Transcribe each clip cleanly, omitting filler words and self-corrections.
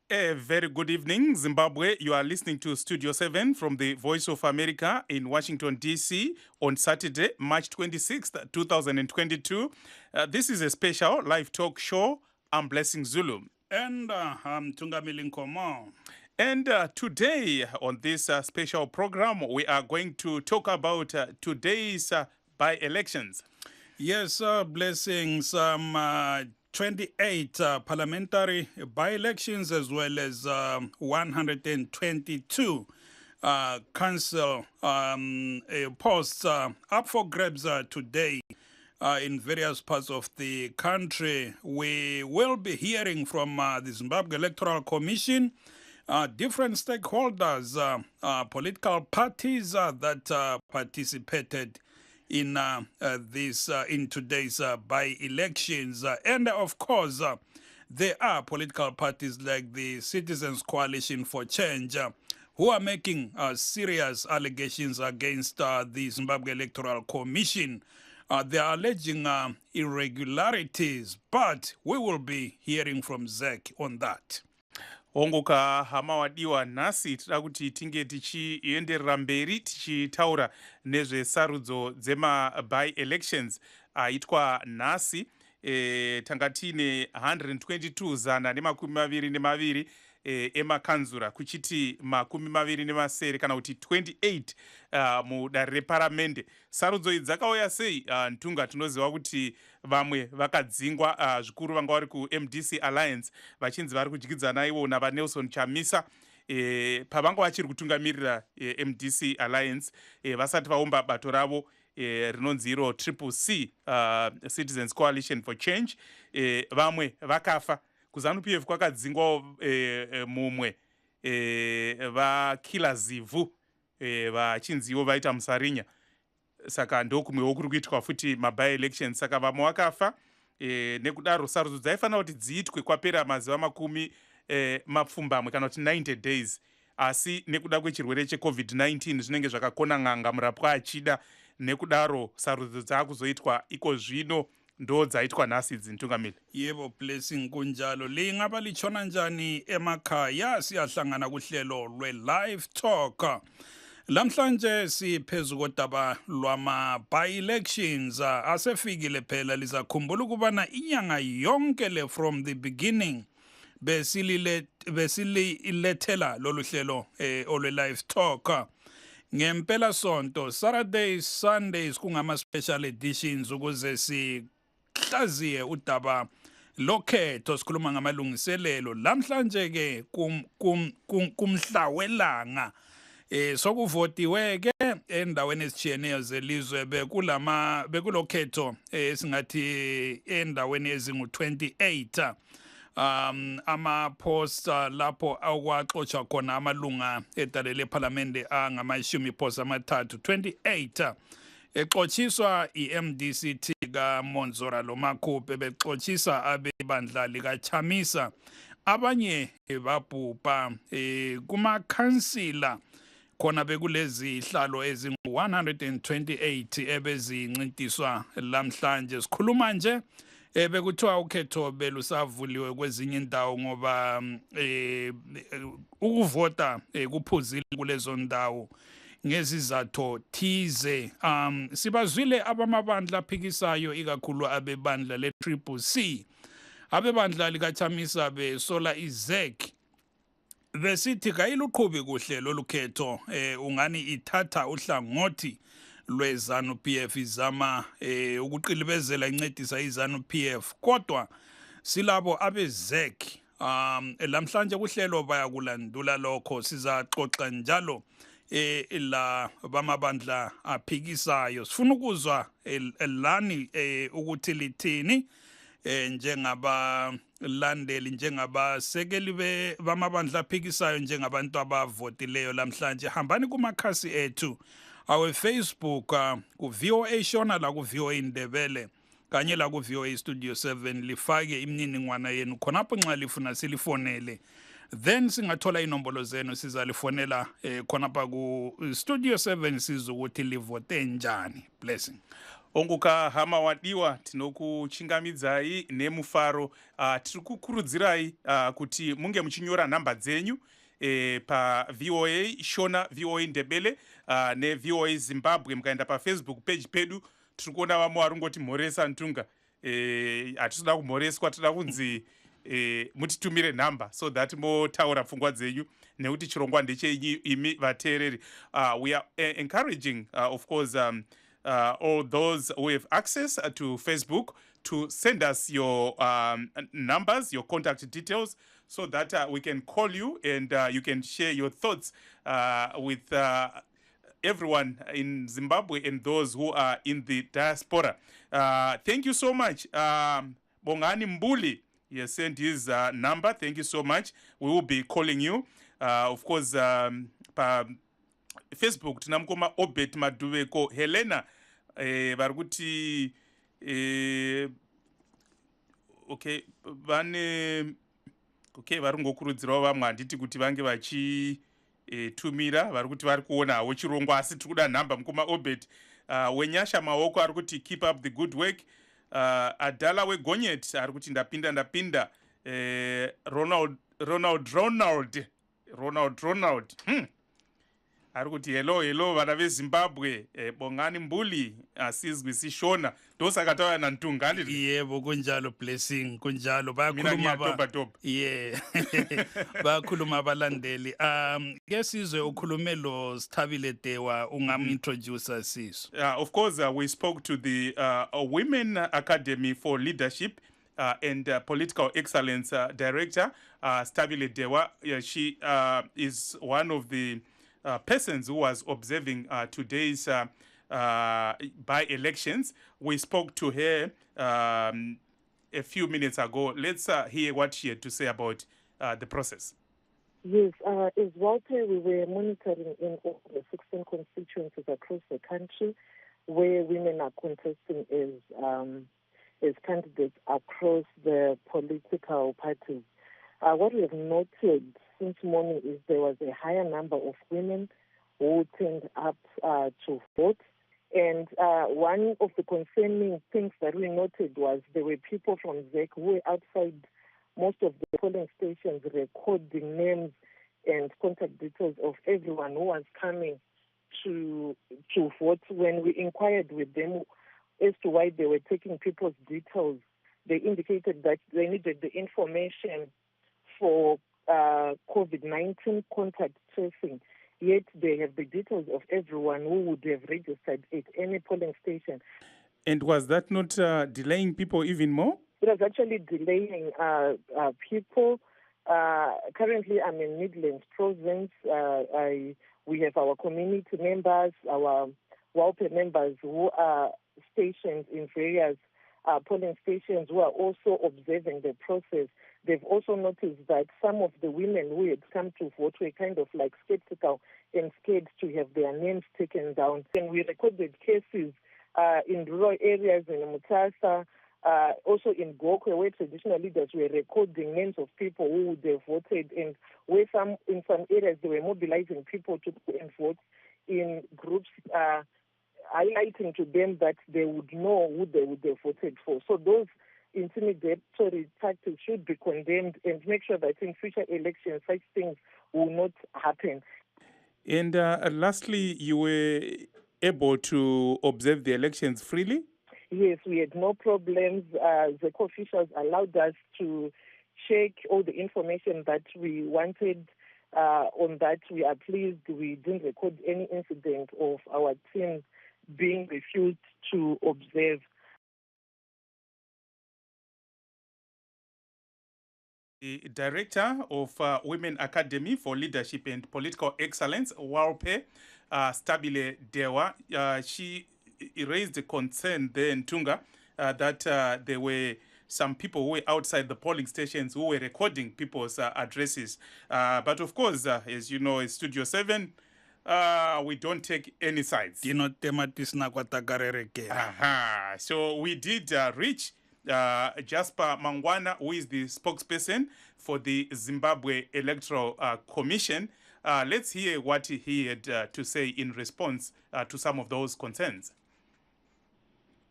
A very good evening, Zimbabwe. You are listening to Studio 7 from the Voice of America in Washington, D.C. on Saturday, March 26th, 2022. This is a special live talk show. I'm Blessing Zulu. And I'm Tungamili Nkomo. And today on this special program, we are going to talk about today's by-elections. Yes, Blessing, some 28 parliamentary by-elections as well as 122 council posts up for grabs today in various parts of the country. We will be hearing from the Zimbabwe Electoral Commission, different stakeholders, political parties that participated in in today's by-elections, and of course there are political parties like the Citizens Coalition for Change who are making serious allegations against the Zimbabwe Electoral Commission. They are alleging irregularities, but we will be hearing from Zach on that. Ongoka hama wadiwa nhasi tida kuti tinge tichienderera mberi tichitaura nezvesarudzo dzema by-elections aitwa nhasi. Tanga tine 122 zana nemakumi maviri nemaviri emakanzura kuchiti makumi maviri nemasere kana kuti 28 mudare reparamende. Sarudzo idzi dzakauya sei? Ntunga tinoziva kuti vamwe vakadzingwa zvikuru vanga vari kuMDC Alliance vachinzi vari kudyidzana ivo Nelson Chamisa pavanga vachiri kutungamirira MDC Alliance vasati vaumba bato ravo rinonzi iro CCC, Citizens Coalition for Change. Vamwe vakafa. KuZANU-PF kwakadzingwa mumwe vakila zivhu vachinziwo vaita musarinya. Saka ndokumwewo kuri kuitwa futi maby-elections. Saka vamwe vakafa, nekudaro sarudzo dzaifanira kuti dziitwe kwapera mazuva makumi mapfumbamwe kana kuti 90 days. Asi nekuda kwechirwere cheCovid-19 zvinenge zvakakona n'anga murapwa achida, nekudaro sarudzo dzakuzoitwa iko zvino ndo dzaitwa nhasi idzi, Ntungamili. Yebo, Blessing, kunjalo. Lingaba lichona njani emakhaya? Siyahlangana kuhlelo lwe-Live Talk. Lamhlanje siphezu kodaba lwama by-elections. Asefikile phela, lizakhumbula ukubana inyanga yonke le from the beginning besililethela lolu hlelo olwe-Live Talk. Ngempela sonto, Saturdays, Sundays kungama special editions ukuze sihlaziye udaba lokhetho, sikhuluma ngamalungiselelo. Lamhlanje ke kumhla welanga sokuvotiwe ke endaweni ezitshiyeneyo zelizwe bekulokhetho esingathi endaweni ezingu-28 ama-posta lapho akwaxotsha khona amalunga edale lephalamende angamashumi posta amathathu 28 exotshiswa i-MDCT kaMonzora Lomakhuphe, bexotshisa abebandla likaChamisa, abanye babhubha kumakhansila khona bekulezi hlalo ezingu-128 ebezincintiswa lamhlanje. Sikhuluma nje bekuthiwa ukhetho belusavuliwe kwezinye indawo ngoba ukuvota kuphuzile kulezo ndawo ngezizathu thize. Sibazwile abamabandla aphikisayo ikakhulu abebandla le-CCC, abebandla likaChamisa besola iZEC besithi kayiluqhubi kuhle lolu khetho, ungani ithatha uhlangothi lwe-ZANU-PF izama ukuqilibezela incedisa i-ZANU-PF, kodwa silabo abeZEC lamhlanje kuhlelo bayakulandula lokho. Sizaxoxa njalo la bamabandla aphikisayo. Sifuna ukuzwa lani ukuthi lithini njengabalandeli, njengabasekeli bamabandla aphikisayo, njengabantu abavotileyo lamhlanje. Hambani kumakhasi ethu awe-Facebook ku-VOA Shona la ku-VOA Ndebele kanye la ku-VOA Studio 7, lifake imininingwana yenu khonapho nxa lifuna silifonele, then singathola inombolo zenu sizalifonela khonapha ku-Studio 7 siza ukuthi livote njani. Blessing. ongoka hama wadiwa tinokuchingamidzai nemufaro. Tiri kukurudzirai kuti munge muchinyora nhamba dzenyu paVOA Shona, VOA Ndebele neVOA Zimbabwe. Mukaenda paFacebook page pedu tiri kuona vamwe vari kungoti mhoresa ntunga. Hatitoda kumhoreswa, toda kunzi mutitumire nhamba so that motaura pfungwa dzenyu nekuti chirongwa ndechenyu imi vateereri. We are encouraging of course all those who have access to Facebook to send us your numbers, your contact details, so that we can call you and you can share your thoughts with everyone in Zimbabwe and those who are in the diaspora. Thank you so much. Bongani Mbuli, he has sent his number. Thank you so much. We will be calling you. Of course, Facebook tinamukoma Obet Maduveko Helena vari kuti okay vane okay vari ngokurudzirawo vamwe handiti kuti vange vachitumira vari kuti vari kuona hawo chirongwa asi tiri kuda nhamba mukoma Obet wenyasha maoko ari kuti keep up the good work. Adala wegonyet ari kuti ndapinda Ronald ari kuti hello vana veZimbabwe, bongani Mbuli asizwi sishona ndosaka tawa nantunga ndiri. Yebo kunjalo Blessing, kunjalo Mina ngiyatopa. yeah bakhuluma abalandeli. Ke sizwe ukhulume lo Sithabile Dewa, ungamintroduce siso. Of course, we spoke to the Women Academy for Leadership and Political Excellence Director, Sithabile Dewa. She is one of the persons who was observing today's by-elections. We spoke to her a few minutes ago. Let's hear what she had to say about the process. Yes, as Walter, we were monitoring in all the 16 constituencies across the country where women are contesting as candidates across the political parties. What we have noted since morning is there was a higher number of women who turned up to vote. And one of the concerning things that we noted was there were people from ZEC who were outside most of the polling stations recording names and contact details of everyone who was coming to vote. When we inquired with them as to why they were taking people's details, they indicated that they needed the information for COVID-19 contact tracing, yet they have the details of everyone who would have registered at any polling station. And was that not delaying people even more? It was actually delaying people. Currently, I'm in Midlands Province. We have our community members, our WALPE members who are stationed in various polling stations who are also observing the process. They've also noticed that some of the women who had come to vote were kind of like skeptical and scared to have their names taken down. And we recorded cases in rural areas in Mutasa, also in Gokwe, where traditional leaders were recording names of people who would have voted, and where in some areas they were mobilizing people to go and vote in groups, highlighting to them that they would know who they would have voted for. So those intimidatory tactics should be condemned, and make sure that in future elections such things will not happen. And lastly, you were able to observe the elections freely? Yes, we had no problems. The officials allowed us to check all the information that we wanted. On that, we are pleased. We didn't record any incident of our team being refused to observe. The director of Women Academy for Leadership and Political Excellence, WALPE, Sithabile Dewa, she raised a concern there in Tunga that there were some people who were outside the polling stations who were recording people's addresses. But of course, as you know, in Studio 7, we don't take any sides. So we did reach Jasper Mangwana, who is the spokesperson for the Zimbabwe Electoral Commission. Let's hear what he had to say in response to some of those concerns.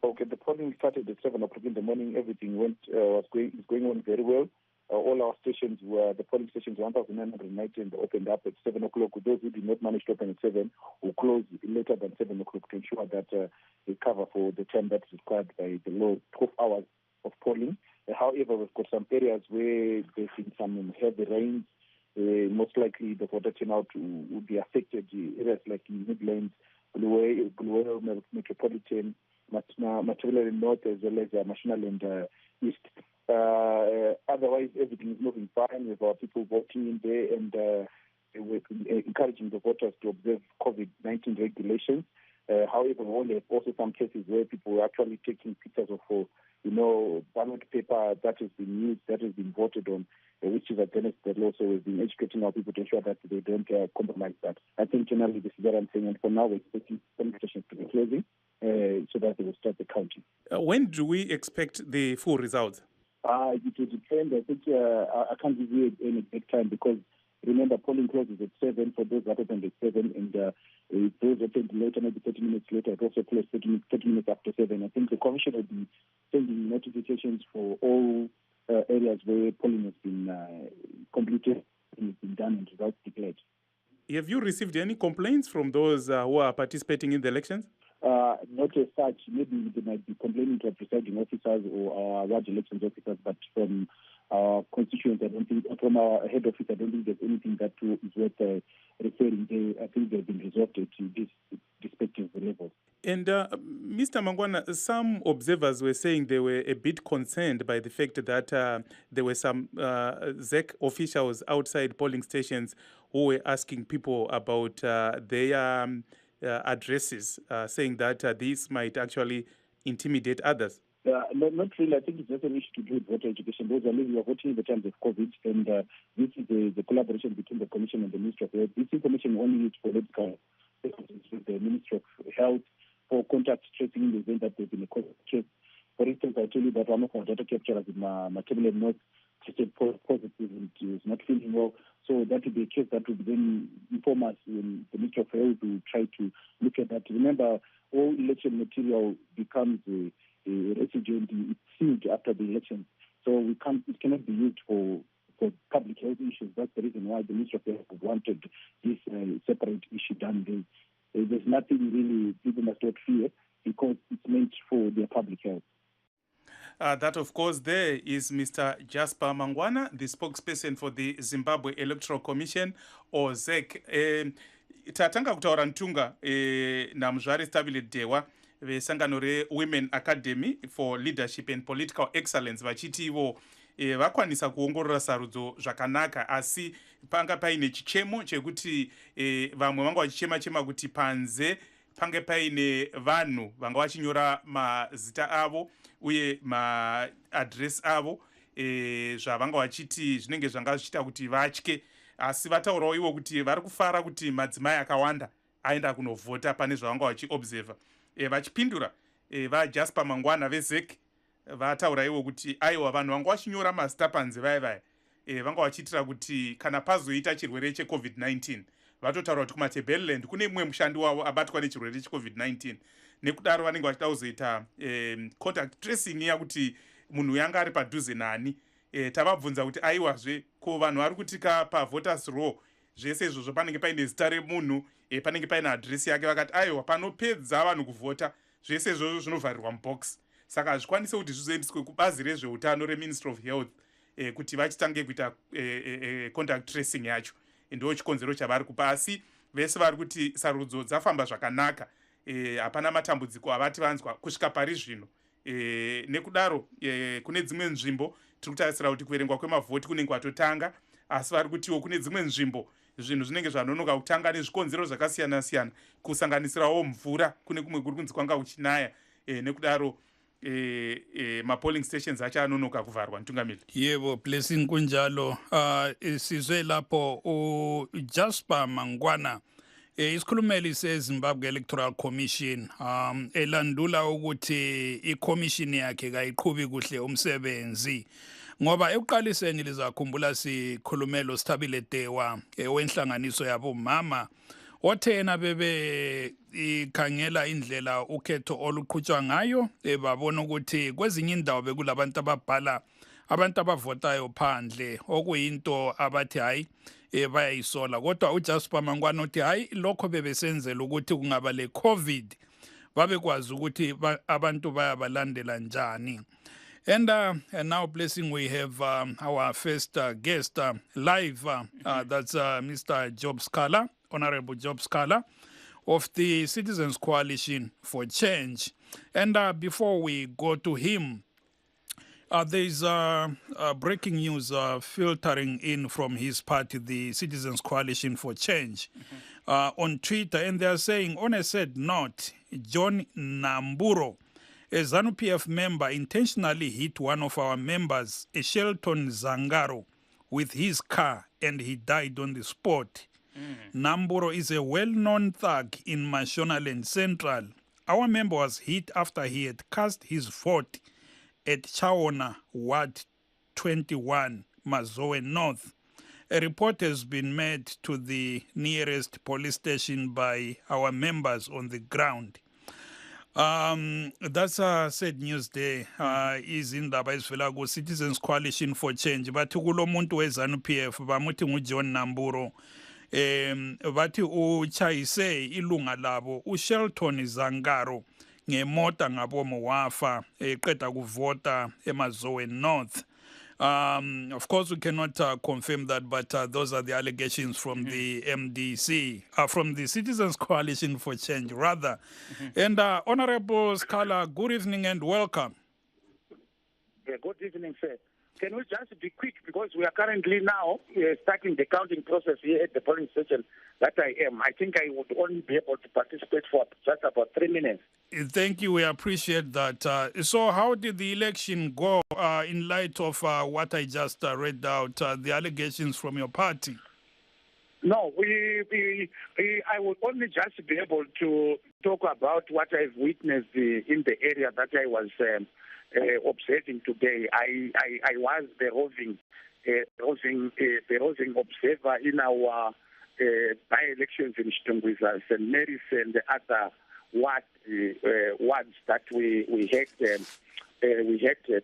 Okay, the polling started at 7 o'clock in the morning. Everything is going on very well. All our stations the polling stations, 1,919, opened up at 7 o'clock. Those who did not manage to open at 7 will close later than 7 o'clock to ensure that they cover for the time that is required by the law, 12 hours of polling. However, we've got some areas where there's been some heavy rains. Most likely the voter turnout will be affected. Areas like Midlands, Blue Metropolitan, Matabele North, as well as Mashonaland East. Otherwise, everything is moving fine. We have our people voting in there, and we're encouraging the voters to observe COVID-19 regulations. However, we only have also some cases where people are actually taking pictures of, ballot paper that has been used, that has been voted on, which is against the law. So we've been educating our people to ensure that they don't compromise that. I think generally this is what I'm saying, and for now we're expecting polling stations to be closing so that they will start the counting. When do we expect the full results? It will depend. I think I can't give you any exact time because remember polling closes at 7 for those that opened at 7, and those opened later, maybe 30 minutes later, it also closed 30 minutes after 7. I think the commission will be sending notifications for all areas where polling has been completed and has been done and results declared. Have you received any complaints from those who are participating in the elections? Not as such. Maybe they might be complaining to our presiding officers or our ward elections officers, but from our constituents, I don't think, from our head office, I don't think there's anything that is worth referring to. I think they've been resolved to these respective levels. And Mr. Mangwana, some observers were saying they were a bit concerned by the fact that there were some ZEC officials outside polling stations who were asking people about their addresses, saying that this might actually intimidate others. Not really. I think it's just an issue to do with voter education. Those are maybe voting in the times of COVID, and this is the collaboration between the Commission and the Ministry of Health. This information only used for medical with the Ministry of Health for contact tracing in the event that there's been a contact trace. For instance, I tell you that one of our data capturers in Matabele North tested positive and is not feeling well. So that would be a case that would then inform us when the Ministry of Health will try to look at that. Remember, all election material becomes a residue and it's sealed after the election. So it cannot be used for public health issues. That's the reason why the Ministry of Health wanted this separate issue done. There's nothing really people must not fear because it's meant for their public health. That, of course, there is Mr. Jasper Mangwana, the spokesperson for the Zimbabwe Electoral Commission, or ZEC. Tatanga kutaura ntunga namuzvari Stabile Dewa vesangano reWomen Academy for Leadership and Political Excellence vachiti ivo vakwanisa kuongorora sarudzo zvakanaka, asi panga paine chichemo chekuti vamwe vanga vachichema kuti panze pange paine vanhu vanga vachinyora mazita avo uye maadresi avo zvavanga vachiti zvinenge zvanga zvichita kuti vatye, asi vataurawo ivo kuti vari kufara kuti madzimai akawanda aenda kunovhota pane zvavanga vachiobserva. Vachipindura vaJasper Mangwana veZEC vataura ivo kuti aiwa vanhu vanga vachinyora mazita panze vaya vanga vachiitira kuti kana pazoita chirwere cheCovid-19 vatotaura kuti kumatabeleland kune mumwe mushandi wavo abatwa nechirwere cheCovid-19, nekudaro vanenge vachida kuzoita contact tracing yakuti munhu yanga ari padhuze nani. Tavabvunza kuti aiwazve ko vanhu vari kutika pavoters row zvese izvozvo panenge paine zita remunhu panenge paine adresi yake, vakati aiwa panopedza vanhu kuvhota zvese izvozvo zvinovharirwa mubox. Saka hazvikwanise kuti zvizoendeswe kubazi rezveutano reMinistry of Health kuti vachitange kuita contact tracing yacho. Ndo chikonzero chavari kupa, asi vese vari kuti sarudzo dzafamba zvakanaka, hapana matambudziko avati vanzwa kusvika pari zvino. Nekudaro kune dzimwe nzvimbo tiri kutarisira kuti kuverengwa kwemavhoti kunenge kwatotanga, asi vari kutiwo kune dzimwe nzvimbo zvinhu zvinenge zvanonoka kutanga nezvikonzero zvakasiyana siyana, kusanganisirawo mvura kune kumwe kuri kunzi kwanga kuchinaya. Nekudaro ma-polling stations acho anonoka kuvharwa. Ntungamiri. Yebo, blessing kunjalo. Sizwe lapho uJasper Mangwana isikhulumeli seZimbabwe Electoral Commission elandula ukuthi i-commission yakhe kayiqhubi kuhle umsebenzi, ngoba ekuqaliseni lizakhumbula sikhulumelo Stabile Dewa wenhlanganiso yabo mama othena bebe ikhangela indlela ukhetho oluqhutshwa ngayo babona ukuthi kwezinye indawo bekulabantu ababhala abantu abavotayo phandle okuyinto abathi hayi bayayisola kodwa uJasper Mangwana uthi hayi lokho bebesenzela ukuthi kungaba le COVID babekwazi ukuthi abantu bayabalandela njani. And now, Blessing, we have our first guest live. That's Mr. Job Sikhala, Honorable Job Sikhala of the Citizens Coalition for Change. And before we go to him, there's breaking news filtering in from his party, the Citizens Coalition for Change, on Twitter. And they are saying, on a sad note, John Namburo, a ZANU-PF member, intentionally hit one of our members, a Shelton Zangaro, with his car, and he died on the spot. Namburo is a well-known thug in Mashonaland Central. Our member was hit after he had cast his vote at Chawona, Ward 21, Mazoe North. A report has been made to the nearest police station by our members on the ground. That's sad news there. Is in the Citizens Coalition for Change. But kulo muntu we ZANU-PF bamuthi nguJohn Namburo. Bathi uchayise ilunga labo uShelton Zangaro ngemota ngabomo wafa eqeda kuvota eMazoe North. Of course, we cannot confirm that, but those are the allegations from the MDC, from the Citizens Coalition for Change, rather. And Honorable Sikhala, good evening and welcome. Yeah, good evening, sir. Can we just be quick, because we are currently now starting the counting process here at the polling station that I am. I think I would only be able to participate for just about 3 minutes. Thank you. We appreciate that. So how did the election go in light of what I just read out, the allegations from your party? No, I would only just be able to talk about what I've witnessed in the area that I was observing today. I was the roving observer in our by-elections in Shtungwiza, St. Mary's, and the other wards that we had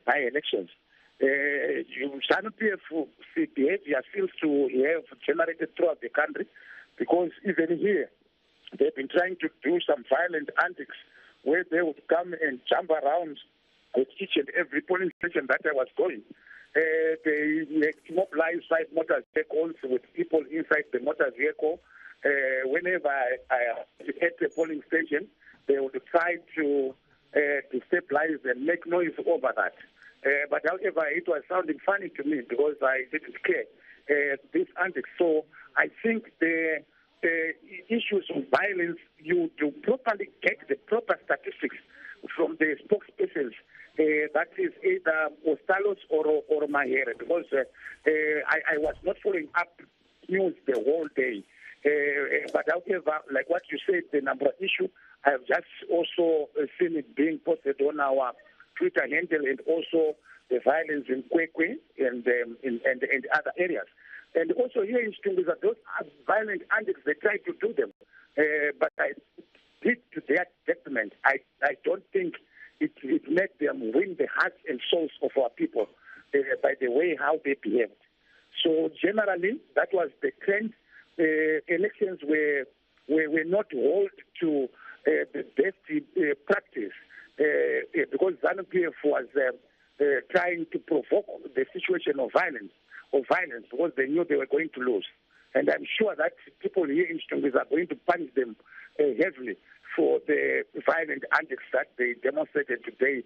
by-elections. ZANU-PF behavior seems to have generated throughout the country, because even here they've been trying to do some violent antics where they would come and jump around at each and every polling station that I was going. They mobilized 5 motor vehicles with people inside the motor vehicle. Whenever I at the polling station, they would try to destabilize and make noise over that. But however, it was sounding funny to me because I didn't care this antics. So I think the issues of violence, you do properly get the proper statistics from the spokespersons. That is either Ostalos or Mahere, because I was not following up news the whole day. But however, like what you said, the number issue, I have just also seen it being posted on our Twitter handle, and also the violence in Kwekwe and other areas. And also here in Stunguza, those are violent antics, they try to do them. But I did to their detriment. I don't think it made them win the hearts and souls of our people by the way how they behaved. So generally, that was the trend. Elections were not held to the best practice because ZANU-PF was trying to provoke the situation of violence because they knew they were going to lose. And I'm sure that people here in Stunguza are going to punish them heavily for the violent antics that they demonstrated today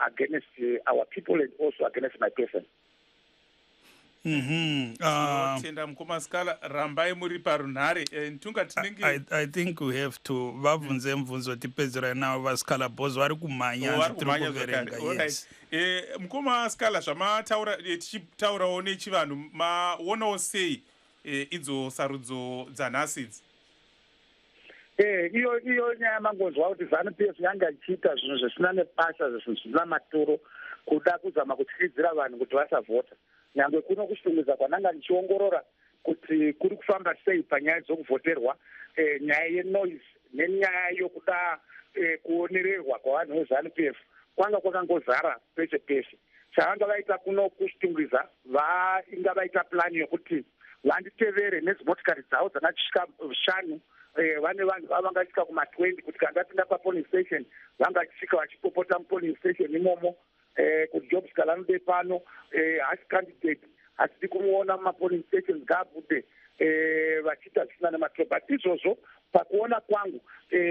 against our people and also against my person. Tenda mukoma Sikhala rambai muri parunhare ntunga tinenge I think we have to vabvunze mvunzo tipedzera nawo vasikhala bhozi vari kumhanya kuverenga. Yes. Mukoma Sikhala zvamataura tichitaurawo nechivanhu maonawo sei idzo sarudzo dzanhasi idzi? Iyo nyaya mangonzwa kuti ZANU-PF yanga ichiita zvinhu zvisina nebasa, zvinhu zvisina maturo, kuda kuzama kutyidzira vanhu kuti vasavhota. Nyangwe kuno kushunguza kwananga ndichiongorora kuti kuri kufamba sei panyaya dzokuvhoterwa nyaya yenoise nenyaya yokuda kuonererwa kwavanhu veZANU-PF kwanga kwakangozara pese pese. Chavanga vaita kuno kuchitungwiza vainga vaita plani yokuti vanditevere nedzimotikari dzavo dzakasvika 5 vane vanhu vavangasvika kuma20 kuti kana ndapinda papolice station vangasvika vachipopota mupolice station imomo kuti Job Sikhala anode pano hasi candidate hasidi kumuona mumapolice stations ngaabude vachiita zvisina nematro. But izvozvo pakuona kwangu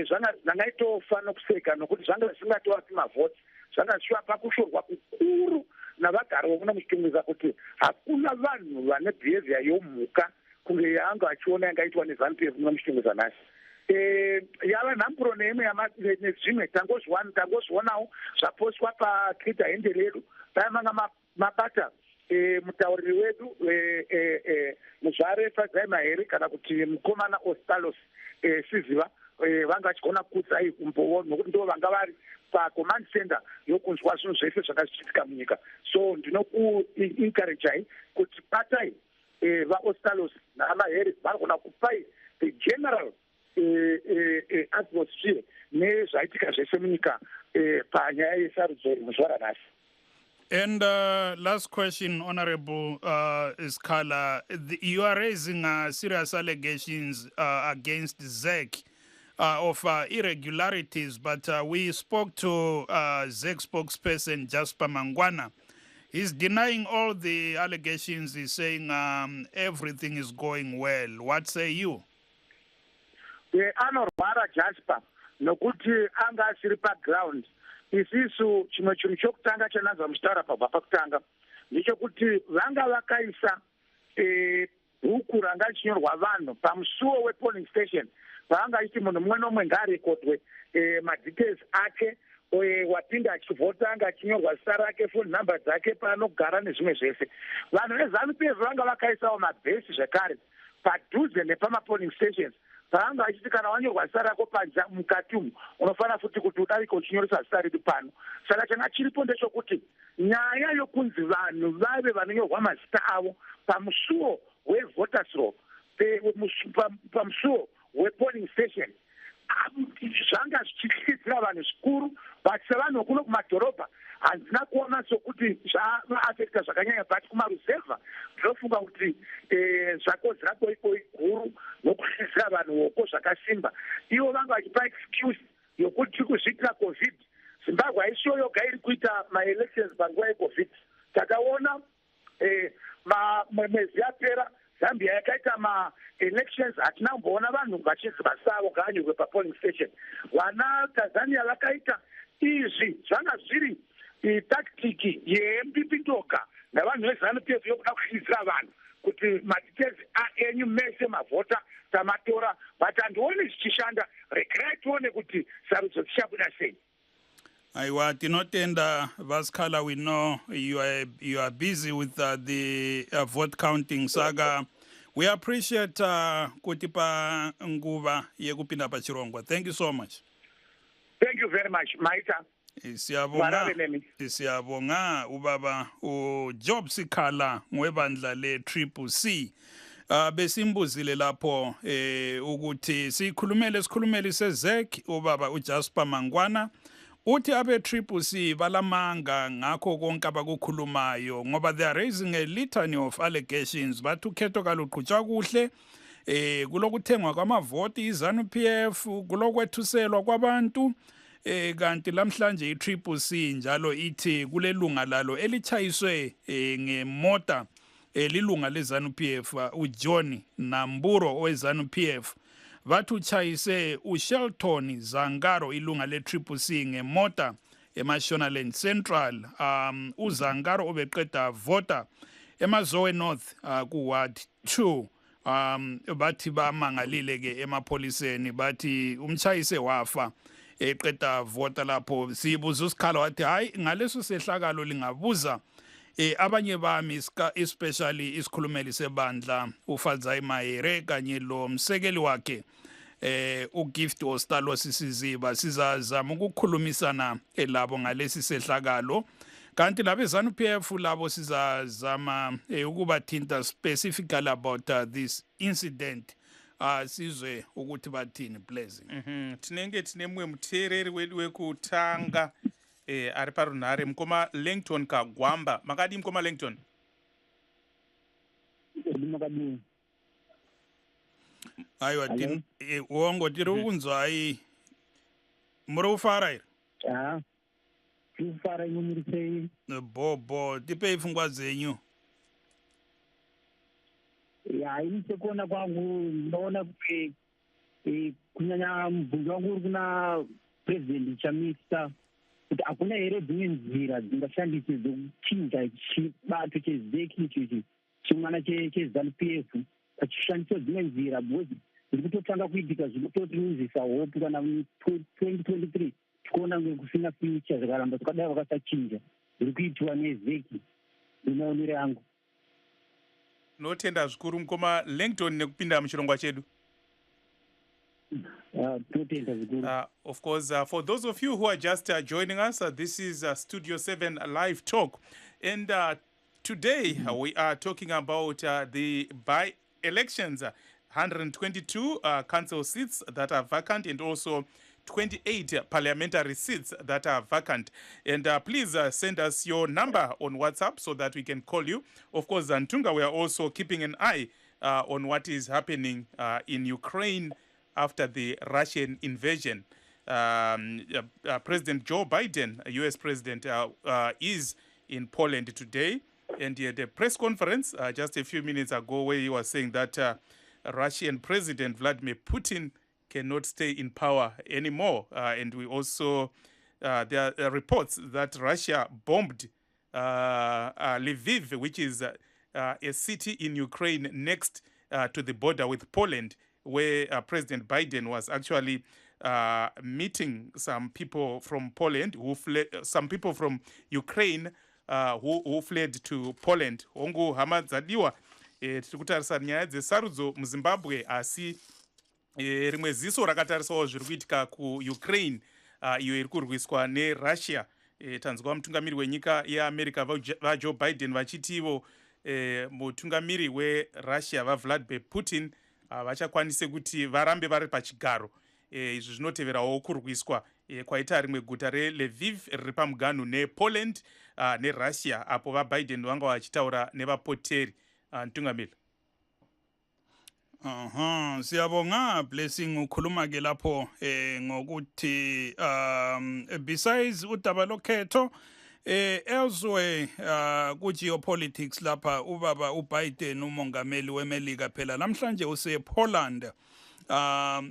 zvanga itofanira kuseka nokuti zvanga zvisingatovapi mavhoti, zvanga zvichiva pakushorwa kukuru navagari vomuno muchitungwiza kuti hakuna vanhu vane behavior yomhuka kunge yanga vachiona yangaitwa neZANU-PF muno muchitungwiza nhasi. Yava nhampuro neimwe nezvimwe tangozvionawo zvaposwa patwitter hende redu paimanga mabata mutauriri wedu muzvare Fadzaima here kana kuti mukomana Ostalos Siziva vanga vachigona kukudzai umbowo nokuti ndo vanga vari pacommand center yokunzwa zvinhu zvese zvakachiitika munyika. So ndinokuencouragei kuti batai vaOstalos namahere vanogona kupai the general atmosphere nezvaitika zvese munyika panyaya yesarudzo muzuva ranhasi. And last question, Honorable Sikhala, you are raising serious allegations against ZEC of irregularities, but we spoke to ZEC spokesperson Jasper Mangwana. He's denying all the allegations. He's saying everything is going well. What say you? Anorwara Jasper nokuti anga asiri paground. Isisu chimwe chinhu chokutanga chananzwa muchitaura pabva pakutanga ndechekuti vanga vakaisa bhuku ranga richinyorwa vanhu pamusuwo wepoling station vanga iti munhu mumwe nomwe ngaarekodwe madetails ake wapinda achivhota anga achinyorwa zita rake, phone number dzake, paanogara nezvimwe zvese. Vanhu veZANU-PF vanga vakaisawo mabhesi zvekare padhuze nepamapoling stations vanga vachiti kana wanyorwa zita rako panja mukati umu unofanira futi kuti udarike uchinyoresa zita redu pano. Saka changa chiripo ndechekuti nyaya yokunzi vanhu vave vanonyorwa mazita avo pamusuwo wevoters roll pamusuwo wepoling station zvanga zvichityisidzira vanhu zvikuru. But sevanhu vekuno kumadhorobha handina kuona sokuti zvavaafekta zvakanyanya, but kumaruzevha ndinofunga kuti zvakozerapo iko iguru nokutyisira vanhu voko zvakasimba. Ivo vanga vachipa excuse yokuti tiri kuzviitira covid. Zimbabwe haisiyo yoga iri kuita maelections panguva yecovid. Takaona mwezi yapera Zambia yakaita maelections hatina kumboona vanhu vachinzi vasavo ngavanyorwe papoling station. Vana Tanzania vakaita izvi zvanga zviri tactic yempipitoka navanhu veZANU-PF yokuda kutyisira vanhu kuti madetails enyu mese mavhota tamatora, but handioni zvichishanda. Regerai tione kuti sarudzo dzichabuda sei. Aiwa, tinotenda Vasikhala, we know you are busy with the vote counting saga. We appreciate kutipa nguva yekupinda pachirongwa. Thank you so much. Thank you very much, Maita. Siyabonga ubaba Job Sikhala ngwebandla le-CCC. Besimbuzile lapho ukuthi sikhulumele seZEC ubaba uJasper Mangwana uthi abe-CCC balamanga ngakho konke abakukhulumayo ngoba they are raising a litany of allegations. Bathi ukhetho kaluqhutshwa kuhle, kulokuthengwa kwamavoti iZANU-PF, kulokwethuselwa kwabantu, kanti lamhlanje i-CCC njalo ithi kulelunga lalo elichayiswe ngemota lilunga leZANU-PF uJohn Namburo oweZANU-PF. Bathi uchayise uShelton Zangaro ilunga le-CCC ngemota eMashonaland Central. uZangaro obeqeda vota eMazowe North kuWard 2. Bathi bamangalile ke emapholiseni, bathi umchayise wafa eqeda vota lapho. Sibuza uSikhala wathi hayi ngaleso sehlakalo lingabuza abanye bami especially isikhulumeli sebandla uFadzaima here kanye lo msekeli wakhe uGift Ostalos Siziva sizazama ukukhulumisana elabo ngalesi sehlakalo kanti labe ZANU-PF labo sizazama ukubathinta specifically about this incident sizwe ukuthi bathini Blessing. Tinenge tine mumwe muteereri wedu wekutanga ari parunhare, mukoma Langton Kagwamba. Makadi mukoma Langton? Aiwa, wongo tiri kunzwa ai muri kufara here? Kufara ino muri sei? Bobo, tipei pfungwa dzenyu. Ini sekuona kwangu ndinoona kuti kunyanya mubvunzo wangu uri kuna President Chamisa kuti hakuna here dzimwe nzira dzingashandiswe dzokuchinja chibato cheZEC ichi chimwana cheZANU-PF pachishandiswa dzimwe nzira, because zviri kutotanga kuitika zvinototiuzisa hope kana 2023 tikuona kusina future zvakaramba tukadai vakasachinja zviri kuitwa neZEC mumaonero yangu. Notenda zvikuru mukoma Langton nekupinda muchirongwa chedu. Of course, for those of you who are just joining us, this is Studio 7 Live Talk. And today we are talking about the by-elections, 122 council seats that are vacant and also 28 parliamentary seats that are vacant. And please send us your number on WhatsApp so that we can call you. Of course, Ntunga, we are also keeping an eye on what is happening in Ukraine after the Russian invasion. President Joe Biden, US President, is in Poland today. And he had a press conference just a few minutes ago where he was saying that Russian President Vladimir Putin cannot stay in power anymore. And we also, there are reports that Russia bombed Lviv, which is a city in Ukraine next to the border with Poland, where President Biden was actually meeting some people from Poland who fled, some people from Ukraine who fled to Poland. Hongu hama dzadiwa tiri kutarisa nyaya dzesarudzo muZimbabwe, asi rimwe ziso rakatarisawo zviri kuitika kuUkraine iyo iri kurwiswa neRussia. Tanzwa mutungamiri wenyika yeAmerica vaJoe Biden vachitivo mutungamiri weRussia vaVladimir Putin vachakwanise kuti varambe vari pachigaro. Izvi zvinoteverawo kurwiswa kwaita rimwe guta reLviv riri pamuganhu nePoland neRussia, apo vaBiden vanga vachitaura nevapoteri. Ntungamiri. Siyabonga Blessing ukhuluma ke lapho ngokuthi besides udaba lokhetho elsewhere ku geopolitics lapha ubaba uBiden umongameli weMelika phela namhlanje usePoland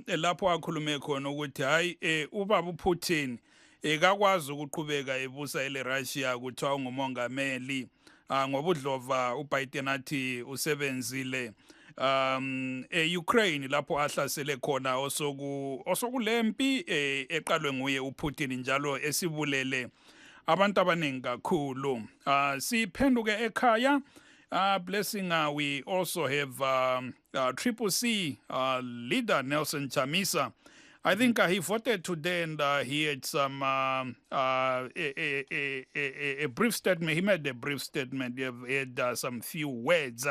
lapho akhulume khona ukuthi hayi ubaba uPutin ekakwazi ukuqhubeka ebusa eRussia kuthiwa ngumongameli ngobudlova uBiden athi usebenzile Ukraine lapho ahlasele khona osokulempi eqalwe nguye uPutin njalo esibulele abantu abaningi kakhulu. Siphenduke ekhaya Blessing, we also have Triple C leader Nelson Chamisa. I think he voted today and he had some a brief statement. He made a brief statement. He had some few words.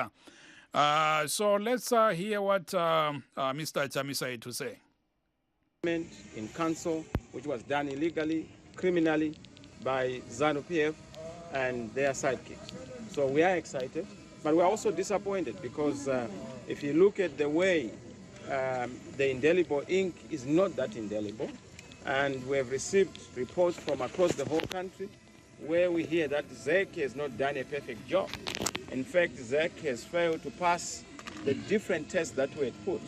So let's hear what Mr. Chamisa had to say. In council, which was done illegally, criminally by ZANU-PF and their sidekicks. So we are excited, but we are also disappointed because if you look at the way the indelible ink is not that indelible, and we have received reports from across the whole country where we hear that ZEC has not done a perfect job. In fact, ZEC has failed to pass the different tests that we had put,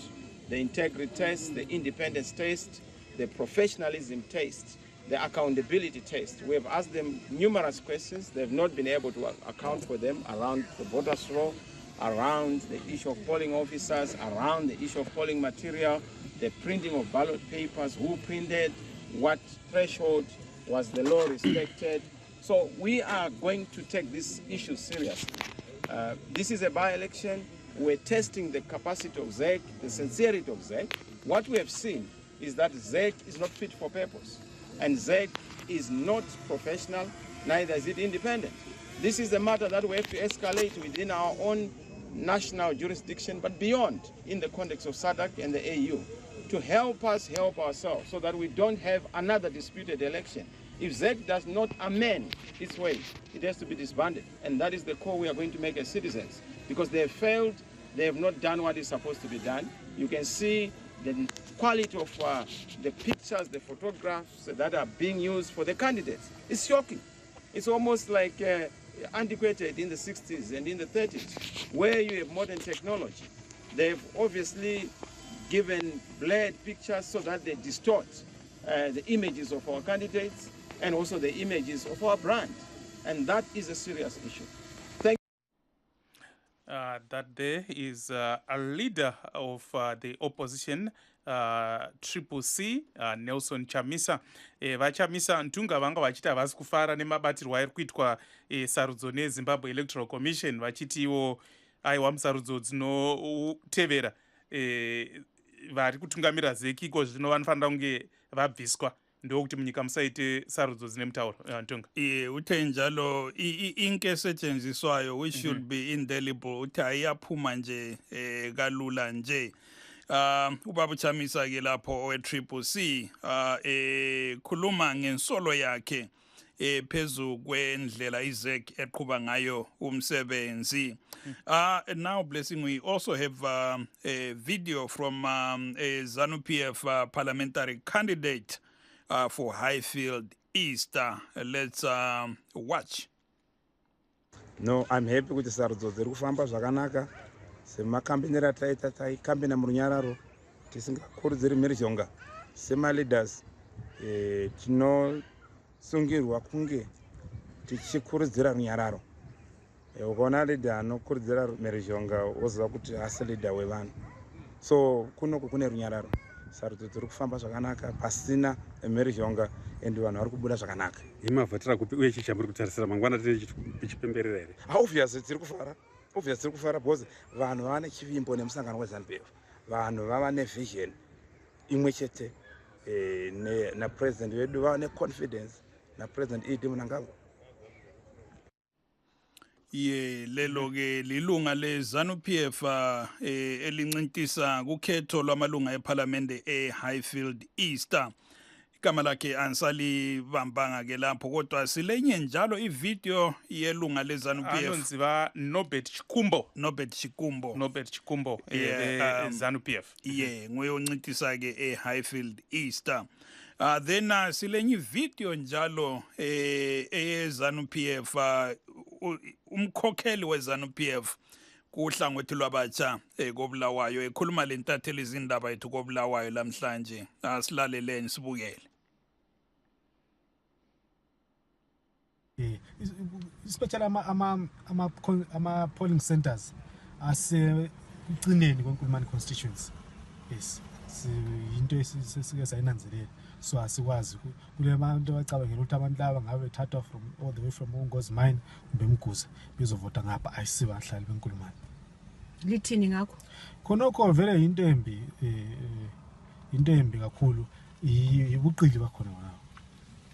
the integrity test, the independence test, the professionalism test, the accountability test. We have asked them numerous questions. They have not been able to account for them around the voters' roll, around the issue of polling officers, around the issue of polling material, the printing of ballot papers, who printed, what threshold was the law respected. So we are going to take this issue seriously. This is a by-election. We're testing the capacity of ZEC, the sincerity of ZEC. What we have seen is that ZEC is not fit for purpose. And ZEC is not professional, neither is it independent. This is a matter that we have to escalate within our own national jurisdiction, but beyond, in the context of SADC and the AU, to help us help ourselves so that we don't have another disputed election. If ZEC does not amend its ways, it has to be disbanded. And that is the call we are going to make as citizens, because they have failed, they have not done what is supposed to be done. You can see the quality of the pictures, the photographs that are being used for the candidates. It's shocking. It's almost like antiquated in the 60s and in the 30s, where you have modern technology. They've obviously given blurred pictures so that they distort the images of our candidates and also the images of our brand. And that is a serious issue. Thank you. That there is a leader of the opposition, Triple C, Nelson Chamisa. Vachamisa ntunga vanga vachiti havasi kufara nemabatirwo ari kuitwa sarudzo neZimbabwe Electoral Commission, vachitiwo aiwa musarudzo dzinotevera vari kutungamira ZEC iko zvino vanofanira kunge vabviswa, ndokuti munyika musaite sarudzo dzine mutauro ntunga. Uthe njalo inke esetshenziswayo which should be indelible uthi ayiyaphuma nje kalula nje. Ubaba Chamisa ke lapho owe Triple C khuluma ngensolo yakhe phezu kwendlela iZEC eqhuba ngayo umsebenzi. Now, Blessing, we also have a video from a ZANU-PF parliamentary candidate for Highfield East. Let's watch. No, I'm happy with the sarudzo dziri kufamba zvakanaka semakambinira taita taikambina murunyararo tisingakurudziri mhirizhonga sema-leaders tinosungirwa kunge tichikurudzira runyararo. Ukaona leader anokurudzira mhirizhonga woziva kuti hasi leader wevanhu. So kunoko kune runyararo, sarudzo dziri kufamba zvakanaka pasina mhirizhonga and vanhu vari kubuda zvakanaka. Imavhatira kupi uye chichi chamuri kutarisira mangwana tichipemberera here? Obviously tiri kufara. Obviously tiri kufara because vanhu vane chivimbo nemusangano weZANU-PF. Vanhu vava nevision imwe chete napresident wedu vava neconfidence napresident Idi Mnangagwa. Lelo ke lilunga le ZANU-PF elincintisa kukhetho lwamalunga eParliament eHighfield East. Igama lakhe ansali bambanga ke lapho, kodwa silenye njalo ivideo yelunga le ZANU-PF anonziva Norbert Chikumbo ZANU-PF. nguye oncintisa ke eHighfield East. Then silenye video njalo ZANU-PF, umkhokheli weZANU-PF kuhlangothi lwabatsha koBulawayo ekhuluma lentatheli izindaba yethu koBulawayo lamhlanje. Silaleleni sibukele. Especially ama polling centers asekucineni kweNkulumane constituency. Yes, into esike sayinanzelela. So asikwazi kule bantu abacabangela ukuthi abantu laba ngabe thathwa from all the way from uNgozi mine kumbe eMguza bezovota ngapha, ayisiba ahlali beNkulumane. Lithini ngakho? Khonokho vele into embi kakhulu ibuqili bakhona ngapha.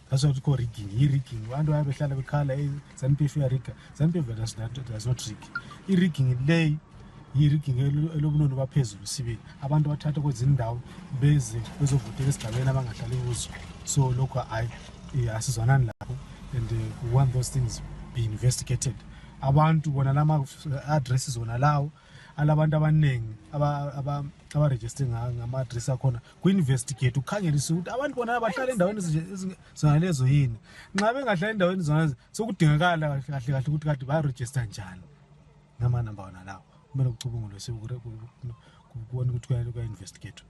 That's what we call rigging. Rigging. Abantu abehlala bekhala ZANU-PF yarigga. ZANU-PF does not rig. I-rigging le yi-rigging elobunono baphezulu sibili. Abantu bathatha kwezindawo bezovotela esigabeni abangahlali kuzo. So lokho asizwanani lapho, and we want those things be investigated. Abantu bona lama addresses zona lawo alabantu abaningi aba-register ngama-address akhona ku-investigate ukukhangelisa ukuthi abantu bona abahlala endaweni zonalezo yini. Nxa bengahlala endaweni zonalezo sokudingakala kahle ukuthi kade bayaregister njani ngamanamba wona lawo. Kumele kucubungulwe kubona ukuthi kuya-investigate.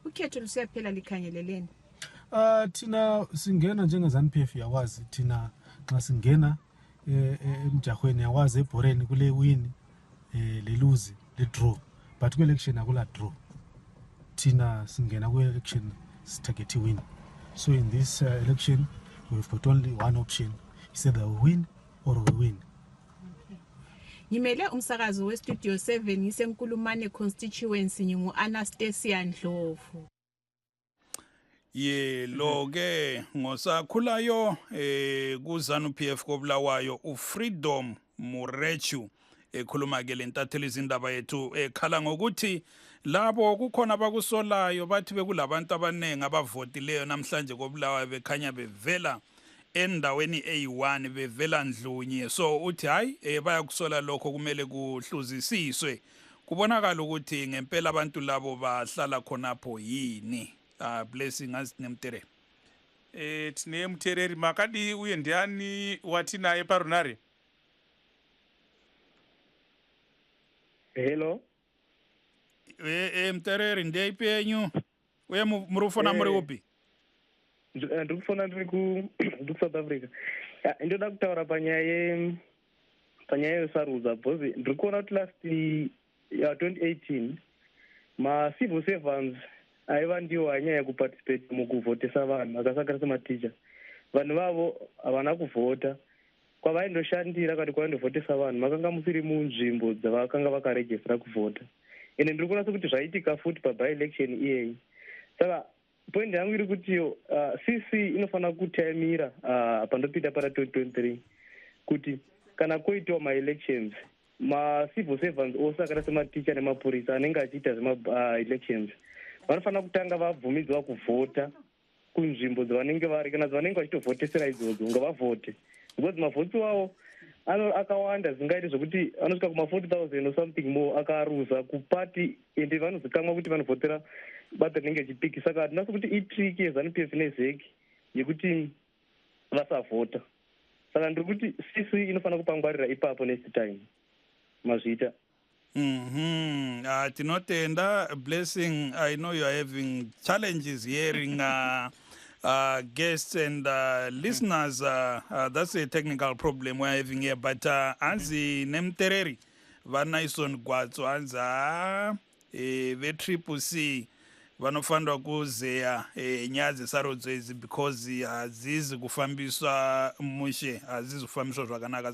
Ukhetho lusiyaphela likhangeleleni? Thina singena njenge-ZANU-PF yawazi, thina nxa singena emjahweni yawazi ebhoreni kule win leluzi le-draw, but kwe-election akula draw. Thina singena kwe-election sitarget win. So in this election we've got only one option, it's either we win or we win. Ngimele umsakazo we-Studio 7 ngisenkulumane constituency, ngingu-Anastasia Ndlovu. ye lo ke ngosakhulayo ku ZANU-PF kobulawayo uFreedom Murechu ekhuluma ke lentatheli izindaba yethu ekhala ngokuthi labo kukhona abakusolayo bathi bekulabantu abanengi abavotileyo namhlanje kobulawayo bekhanya bevela endaweni eyi1 bevela ndlunye so uthi hayi bayakusola lokho kumele kuhluzisiswe kubonakala ukuthi ngempela abantu labo bahlala khonapho yini blessing azinemtereri tine mutereri makadi uye ndiani watinaye parunare? Hello. Mtereri ndeipi yenyu uye murufona muri upi? Ndikufona ndiri ku South Africa. Ndoda kutaura panyaya yesarudzo because ndiri kuona kuti last 2018 ma-civil servants aiva ndiwo anyaya yekuparticipate mukuvhotesa vanhu akasakara sematicha. Vanhu vavo havana kuvhota kwavaindoshandira kati kwaindovhotesa vanhu makanga musiri munzvimbo dzavakanga vakarejistra kuvhota ende ndiri kuona sekuti zvaitika futi paby-election iyeyi. Saka point yangu iri kutiyo CC inofanira kutaimira pandopinda para 2023 kuti kana koitawo ma-elections ma-civil servants ose akaita sematicha nemapurisa anenge achiita zvema-elections vanofanira kutanga vabvumidzwa kuvhota kunzvimbo dzavanenge vari kana dzavanenge vachitovhotesera idzodzo ngavavhote because mavhotsi wavo akawanda zingaiti zvokuti anosvika kuma-40,000 or something more akaruza kupati ende vanozikamwa kuti vanovhotera bato rinenge chipiki. Saka ndina sokuti itriki yeZANU-PF nezeki yekuti vasavhota. Saka ndiri kuti CC inofanira kupangwarira ipapo next time mazvita. Tinotenda blessing. I know you are having challenges hearing guests and listeners. That's a technical problem we're having here. But anzi nemtereri vanaison gwatso anza ve C vanofanirwa kuzeya nyaya dzesarudzo idzi because hazizi kufambiswa mushe, hazizi kufambiswa zvakanaka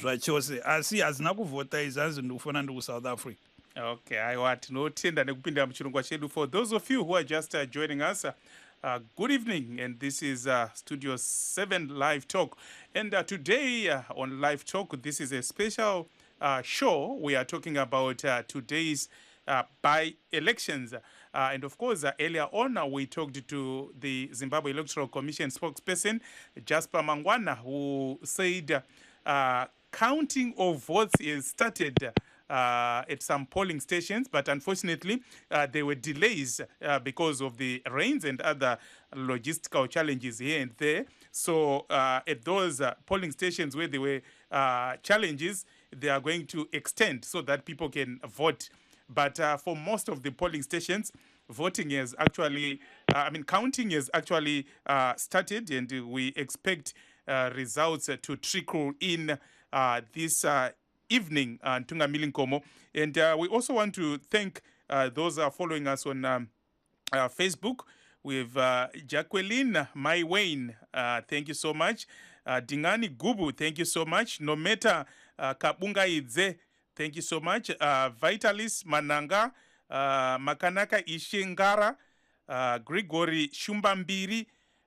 zvachose asi hazina kuvhota idzi hanzi ndikufona ndi kuSouth Africa. Okay, aiwa tinotenda nekupinda muchirongwa chedu. For those of you who are just joining us, good evening, and this is Studio 7 Live Talk. And today on Live Talk, this is a special show. We are talking about today's by-elections. And of course, earlier on, we talked to the Zimbabwe Electoral Commission spokesperson, Jasper Mangwana, who said counting of votes is started at some polling stations, but unfortunately, there were delays because of the rains and other logistical challenges here and there. So at those polling stations where there were challenges, they are going to extend so that people can vote. But for most of the polling stations, voting has actually, counting has actually started, and we expect results to trickle in this evening, Ntungamili Nkomo. And we also want to thank those following us on Facebook. With Jacqueline Wayne, thank you so much. Dingani Gubu, thank you so much. Nometa Kabunga Idze, thank you so much. Vitalis Mananga, Makanaka Ishengara, Gregory Shumbambiri,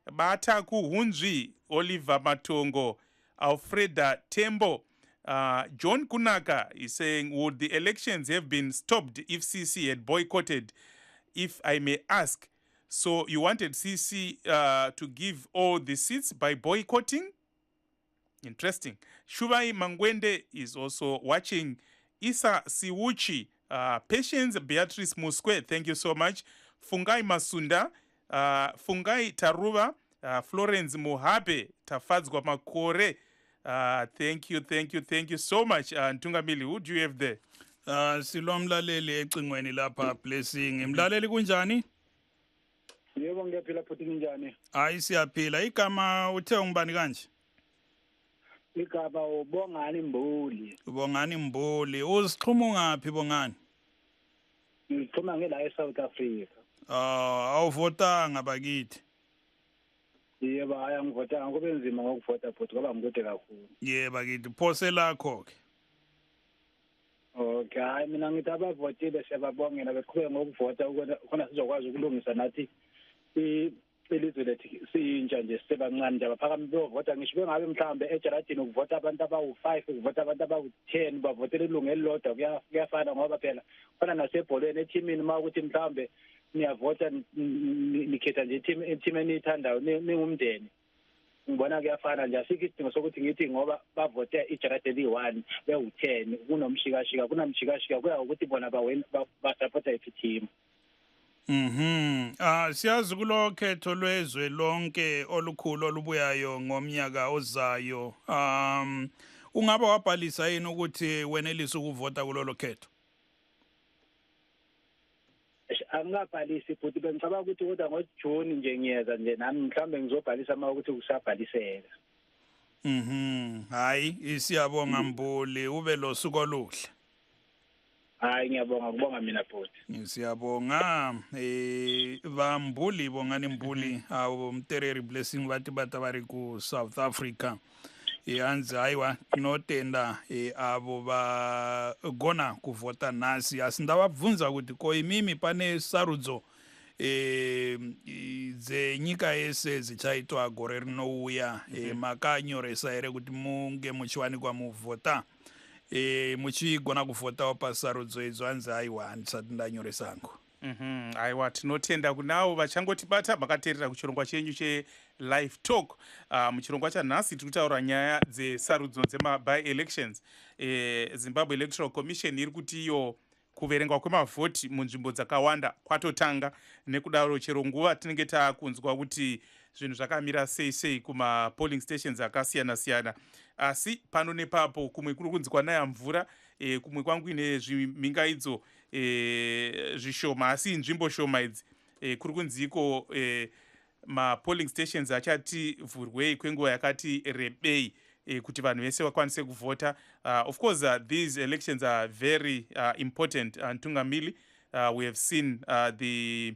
Bataku Hunji, Oliver Matongo, Alfreda Tembo, John Kunaka is saying, would the elections have been stopped if CC had boycotted, if I may ask? So you wanted CC to give all the seats by boycotting? Interesting. Shubai Mangwende is also watching. Isa Siwuchi, Patience Beatrice Muskwe, thank you so much. Fungai Masunda, Fungai Taruba, Florence Muhabe, Tafadzwa Makore, thank you so much. Ntungamili, who do you have there? Silo mlaleli ecingweni lapha blessing. Mlaleli kunjani? Yebo ngiyaphila futhi njani? Hayi siyaphila. Igama uthe ungibani kanje? Igaba uBongani Mbuli. Ubongani Mbuli. Uzixhuma ngaphi Bongani? Ngixhuma ngela eSouth Africa. Awuvotanga bakithi. Yebo haya ngivotanga kube nzima ngokuvota futhi ngoba ngikude kakhulu. Yebo bakithi phose lakho ke. Okay, hayi mina ngithi abavotile siyababongela beqhubeke ngokuvota khona sizokwazi ukulungisa nathi ilizwe lethu siyintsha nje sisebancane nje abaphakami bevota ngisho bengabe mhlawumbe ejaradini ukuvota abantu abawu-5 ukuvota abantu abawu-10 bavotela ilungu elilodwa kuyafana ngoba phela fana nasebholweni ethimini uma ukuthi mhlawumbe niyavota nikhetha nje ithimu eniyithandayo ningumndeni ngibona kuyafana nje asikho isidingo sokuthi ngithi ngoba bavote ijaradi eliyi-1 bewu-10 kunomshikashika kunamshikashika kuya ukuthi bona basapota iphi ithimu. Siyazi kulo khetho lwezwe lonke olukhulu olubuyayo ngomnyaka ozayo. Ungabe wabhalisa yini ukuthi wenelise ukuvota kulolo khetho? Angingabhalisi futhi bengicabanga ukuthi kodwa ngoJuni nje ngiyeza nje nami mhlawumbe ngizobhalisa uma ukuthi kusabhaliseka. Hayi siyabonga Mbuli ube lo suku oluhle. Hayi ngiyabonga kubonga mina futhi. Siyabonga Mbuli bongani Mbuli umtereri blessing bathi batabari ku South Africa. Yanzi hayiwa tinotenda avo va gona kuvota nasi asindavabvunza kuti koimimi pane sarudzo dzenyika yese dzichaitwa gore rinouya makanyoresa here kuti munge muchiwanikwa muvhota muchigona kuvhotawo pasarudzo idzo hanzi haiwa handisati ndanyoresa hangu. Aiwa tinotenda kunavo vachangotibata makateerera kuchirongwa chenyu che-live talk. Muchirongwa chanhasi tiri kutaura nyaya dzesarudzo dzema-by-elections. Zimbabwe Electoral Commission iri kuti iyo kuverengwa kwemavhoti munzvimbo dzakawanda kwatotanga, nekudaro chero nguva tinenge takunzwa kuti zvinhu zvakamira sei kuma-polling stations akasiyana-siyana. Asi pano nepapo kumwe kuri kunzi kwanaya mvura, kumwe kwangu ine zvimingaidzo zvishoma, asi nzvimbo shoma idzi kuri kunziko ma-polling stations achati vhurwei kwenguva yakati rebei kuti vanhu vese vakwanise kuvhota. Of course, these elections are very important. Ntungamili, we have seen the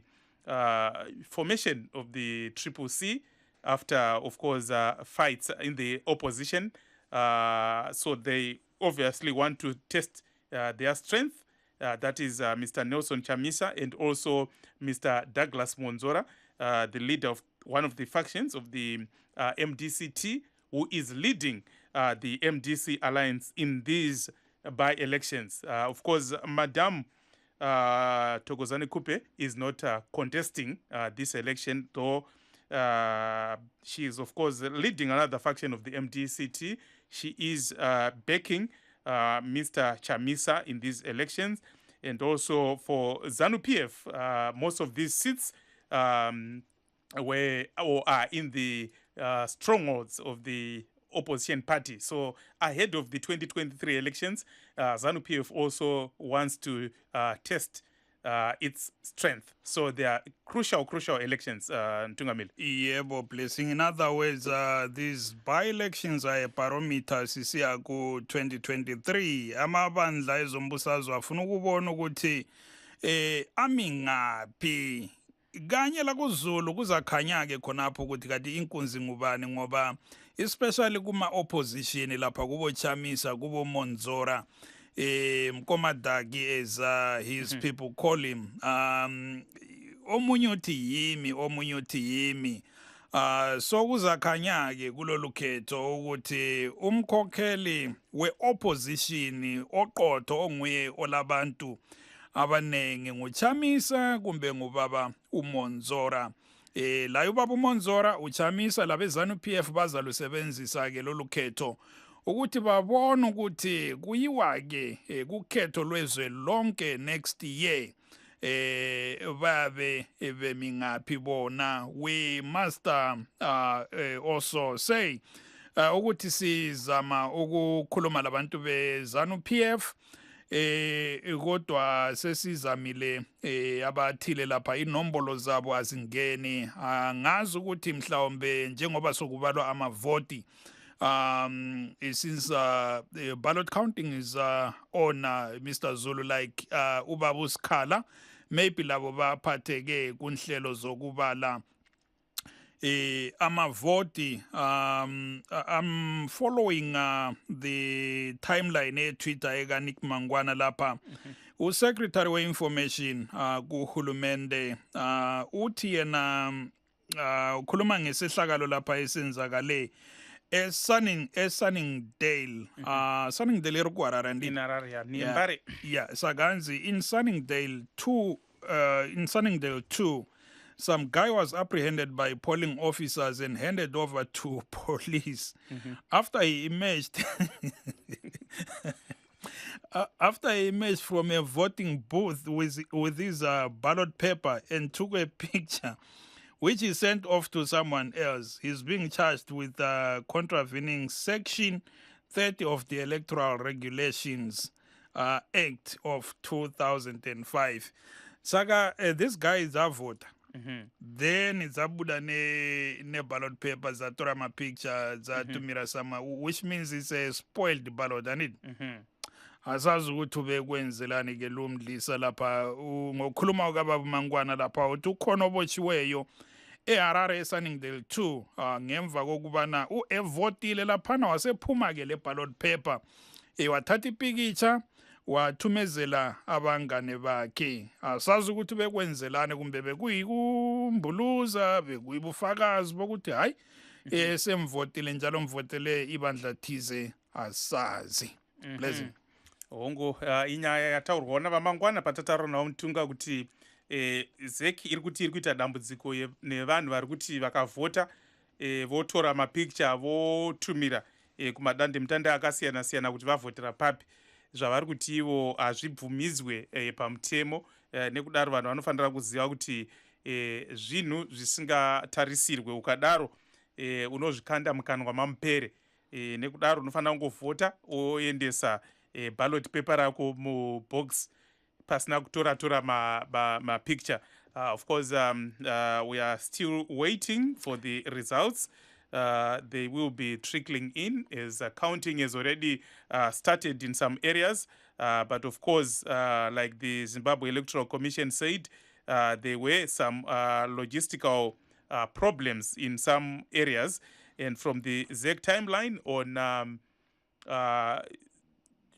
formation of the CCC after, of course, fights in the opposition. So they obviously want to test their strength. That is Mr. Nelson Chamisa and also Mr. Douglas Monzora, the leader of one of the factions of the MDCT, who is leading the MDC alliance in these by-elections. Of course, Madame Thokozani Kupe is not contesting this election, though she is, of course, leading another faction of the MDCT. She is backing Mr. Chamisa in these elections. And also for ZANU-PF, most of these seats were or are in the strongholds of the opposition party. So ahead of the 2023 elections, ZANU-PF also wants to test its strength. So they are crucial elections, Ntungamili. Yebo, Blessing. In other words, these by-elections are a barometer sisiya ku 2023. Amabandla ezombusazwe afuna ukubona ukuthi amingaphi kanye la kuZulu kuzakhanya-ke khonapho ukuthi kati inkunzi ngubani, ngoba especially kuma opposition lapha kubo Chamisa kubo Monzora Mkomadagi as his people call him, omunye uthi yimi so kuzakhanya-ke kulolu khetho ukuthi umkhokheli we-opposition oqotho onguye olabantu abanenge nguChamisa kumbe ngubaba uMonzora. La ubaba uMonzora uChamisa labe ZANU-PF bazalusebenzisa-ke lolu khetho ukuthi babone ukuthi kuyiwa-ke kukhetho lwezwe lonke next year babe bemingaphi bona. We must also say ukuthi sizama ukukhuluma labantu be-ZANU-PF kodwa sesizamile abathile lapha inombolo zabo azingeni. Ngazi ukuthi mhlawumbe njengoba sokubalwa amavoti, since ballot counting is on Mr. Zulu, like Job Sikhala, maybe labo baphatheke kunhlelo zokubala amavoti. I'm following the timeline Twitter eka Nick Mangwana lapha uSecretary we-Information kuhulumende uthi yena ukhuluma ngesehlakalo lapha esenzakale Sunningdale Sunningdale iri kuharare ndi sakanzi in Sunningdale 2 some guy was apprehended by polling officers and handed over to police after he emerged after he emerged from a voting booth with his ballot paper and took a picture which he sent off to someone else. He's being charged with contravening Section 30 of the Electoral Regulations Act of 2005. Saka, this guy is a voter. Then it's abuda ne ballot paper zatora ma picture zatumira sama, which means it's a spoiled ballot, and it. Asazi ukuthi ubekwenzelani ke lo mdlisa lapha ngokukhuluma kaBaba Mangwana lapha uthi ukhona obotshiweyo eHarare eSunningdale 2 ngemva kokubana evotile laphana wasephuma ke le ballot paper wathatha ipikitsha wathumezela abangane bakhe. Asazi ukuthi bekwenzelani kumbe bekuyikumbuluza bekuyibufakazi bokuthi hayi semvotile njalo mvotele ibandla thize asazi. Blessing. Hongo inyaya yataurwa naVamangwana patataura nawo mutunga kuti ZEC iri kuita dambudziko nevanhu vari kuti vakavhota votora mapicture votumira kumadandemutande akasiyana siyana kuti vavhotera papi. Zvavari kuti ivo hazvibvumidzwe pamutemo, nekudaro vanhu vanofanira kuziva kuti zvinhu zvisingatarisirwe ukadaro unozvikanda mukanwa mamupere. Nekudaro unofanira kungovhota oendesa ballot paper rako mubox pasina kutora mapicture. Of course, we are still waiting for the results. They will be trickling in as counting has already started in some areas. But of course, like the Zimbabwe Electoral Commission said, there were some logistical problems in some areas. And from the ZEC timeline on,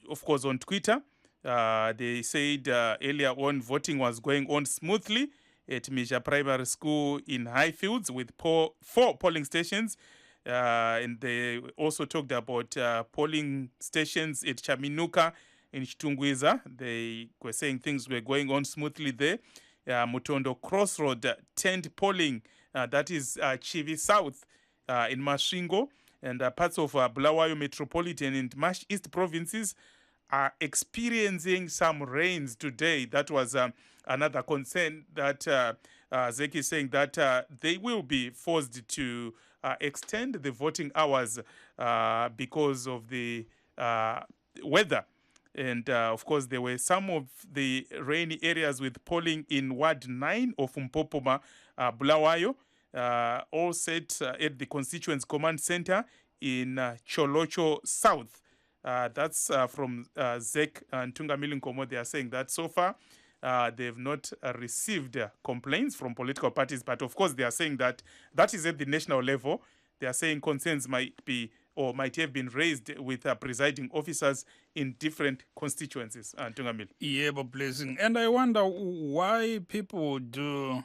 of course, on Twitter, they said earlier on voting was going on smoothly at Misha Primary School in Highfields with 4 polling stations. And they also talked about polling stations at Chaminuka in Chitungwiza. They were saying things were going on smoothly there. Mutondo Crossroad tent polling, that is Chivi South in Masvingo, and parts of Bulawayo Metropolitan and Mash East provinces are experiencing some rains today. That was another concern that ZEC is saying that they will be forced to extend the voting hours because of the weather. And of course, there were some of the rainy areas with polling in Ward 9 of Mpopoma, Bulawayo, all set at the Constituents Command Center in Cholocho South. That's from ZEC and Tungamili Nkomo. They are saying that so far they've not received complaints from political parties. But of course, they are saying that that is at the national level. They are saying concerns might be or might have been raised with presiding officers in different constituencies. Tungamili. Yeah, but Blessing. And I wonder why people do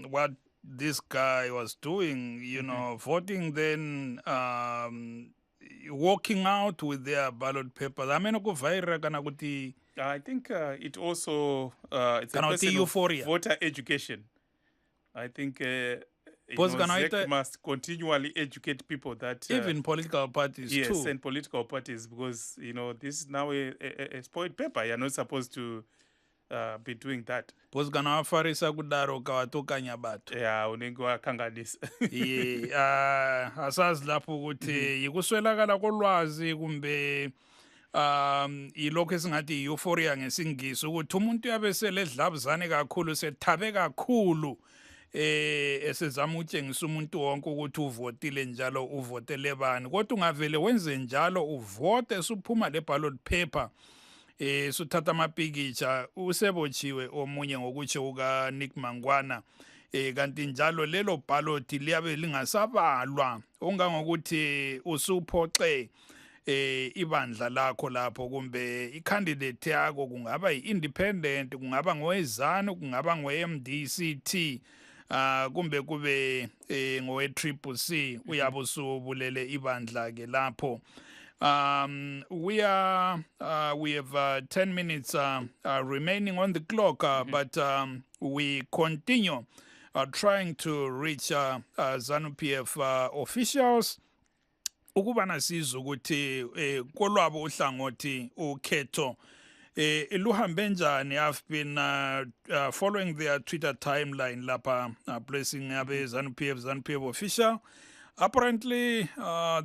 what this guy was doing, you know, voting then walking out with their ballot papers. I mean, I think it also it's a question of voter education. I think ZEC must continually educate people that even political parties too. Yes, and political parties, because you know this is now a spoiled paper. You're not supposed to be doing that. Yeah, unenge wakanganisa. Asazi lapho ukuthi yikuswelakala kolwazi kumbe ilokho esingathi euphoria ngesingisi ukuthi umuntu yabe seledlabuzane kakhulu sethabe kakhulu esezama utshengisa umuntu wonke ukuthi uvotile njalo uvotele bani, kodwa ungavele wenze njalo uvote suphuma le ballot paper suthatha amapikitsha usebotshiwe omunye ngokutsho kuka Nick Mangwana kanti njalo lelo ballot liyabe lingasabalwa ongangokuthi usuphoxe ibandla lakho lapho kumbe i-candidate yakho kungaba yi-independent, kungaba ngowezanu, kungaba ngowe-MDCT, kumbe kube ngowe-Triple C, uyabe usubulele ibandla ke lapho. We have 10 minutes remaining on the clock, but we continue trying to reach ZANU-PF officials ukuba nasiza ukuthi kolwabo uhlangothi ukhetho luhambe njani. I've been following their Twitter timeline lapha, blessing abe ZANU-PF official. Apparently,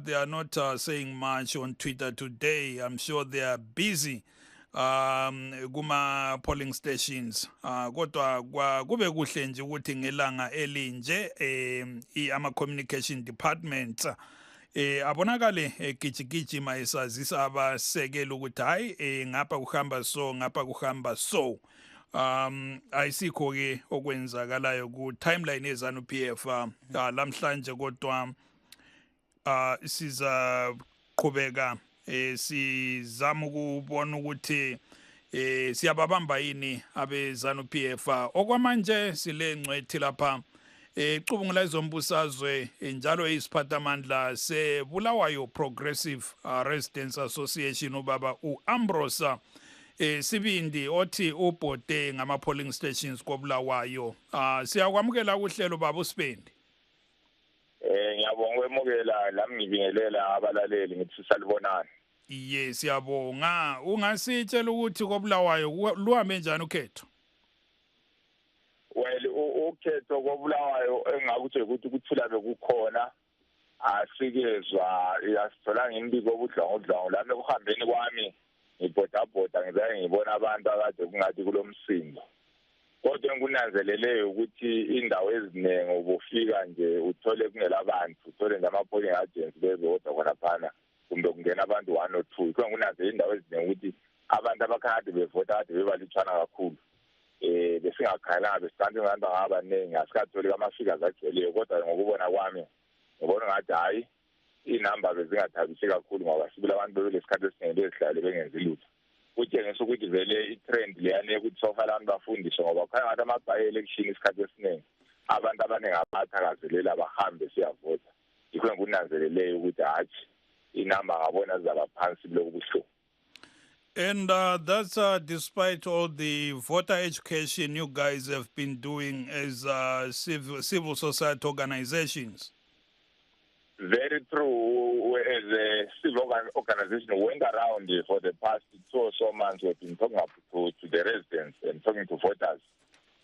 they are not saying much on Twitter today. I'm sure they are busy kuma polling stations. Kodwa kube kuhle nje ukuthi ngelanga elinje ama communication department abonakale gijigijima esazisa abasekela ukuthi hayi ngapha kuhamba so, ngapha kuhamba so. Ayisikho ke okwenzakalayo ku timeline yeZANU-PF lamhlanje, kodwa siza qhubeka sizama ukubona ukuthi siyababamba yini abe ZANU-PF. Okwamanje sile ngcwethi lapha icubungula izombusazwe njalo isiphathamandla seBulawayo Progressive Residents Association ubaba uAmbrose Sibindi othi ubhode ngama polling stations koBulawayo. Siyakwamukela uhlelo baba uSibindi. Ngiyabonga ukwemukela lami ngibingelela abalaleli ngithi salibonana. Yes, siyabonga. Ungasitshela ukuthi koBulawayo luhambe njani ukhetho? Well, ukhetho koBulawayo engakuthi ukuthi kuthula bekukhona asikezwa yasithola ngembiko obudlongudlongo lami ekuhambeni kwami ngibhodabhoda ngizaye ngibona abantu akade kungathi kulomsindo. Kodwa engunanzelele ukuthi indawo eziningi ubufika nje uthole kungelabantu, uthole nje ama-polling agents bezodwa khona phana kumbe kungena abantu 1 or 2. Kungunanzelele indawo eziningi ukuthi abantu abakhade bevota kade bebalutshwana kakhulu. Besingakhalanga besikanti abantu abaningi asikatholi ama-figures agcweleyo, kodwa ngokubona kwami ngibona ngathi hayi inamba bezingathabisi kakhulu ngoba sibile abantu bebelesikhathi esiningi bezihlale bengenzi lutho. Kutshengisa ukuthi vele i-trend leyane yokuthi sofa abantu bafundiswe ngoba kukhanya ngathi ama-by-election isikhathi esiningi abantu abaningi abathakazelela bahambe siyavota. Yikho engunanzeleleyo ukuthi hatshi inamba ngabona zizaba phansi kuloku buhlungu. And that's despite all the voter education you guys have been doing as civil society organizations. Very true. As a civil organization, we went around for the past 2 or so months. We've been talking to the residents and talking to voters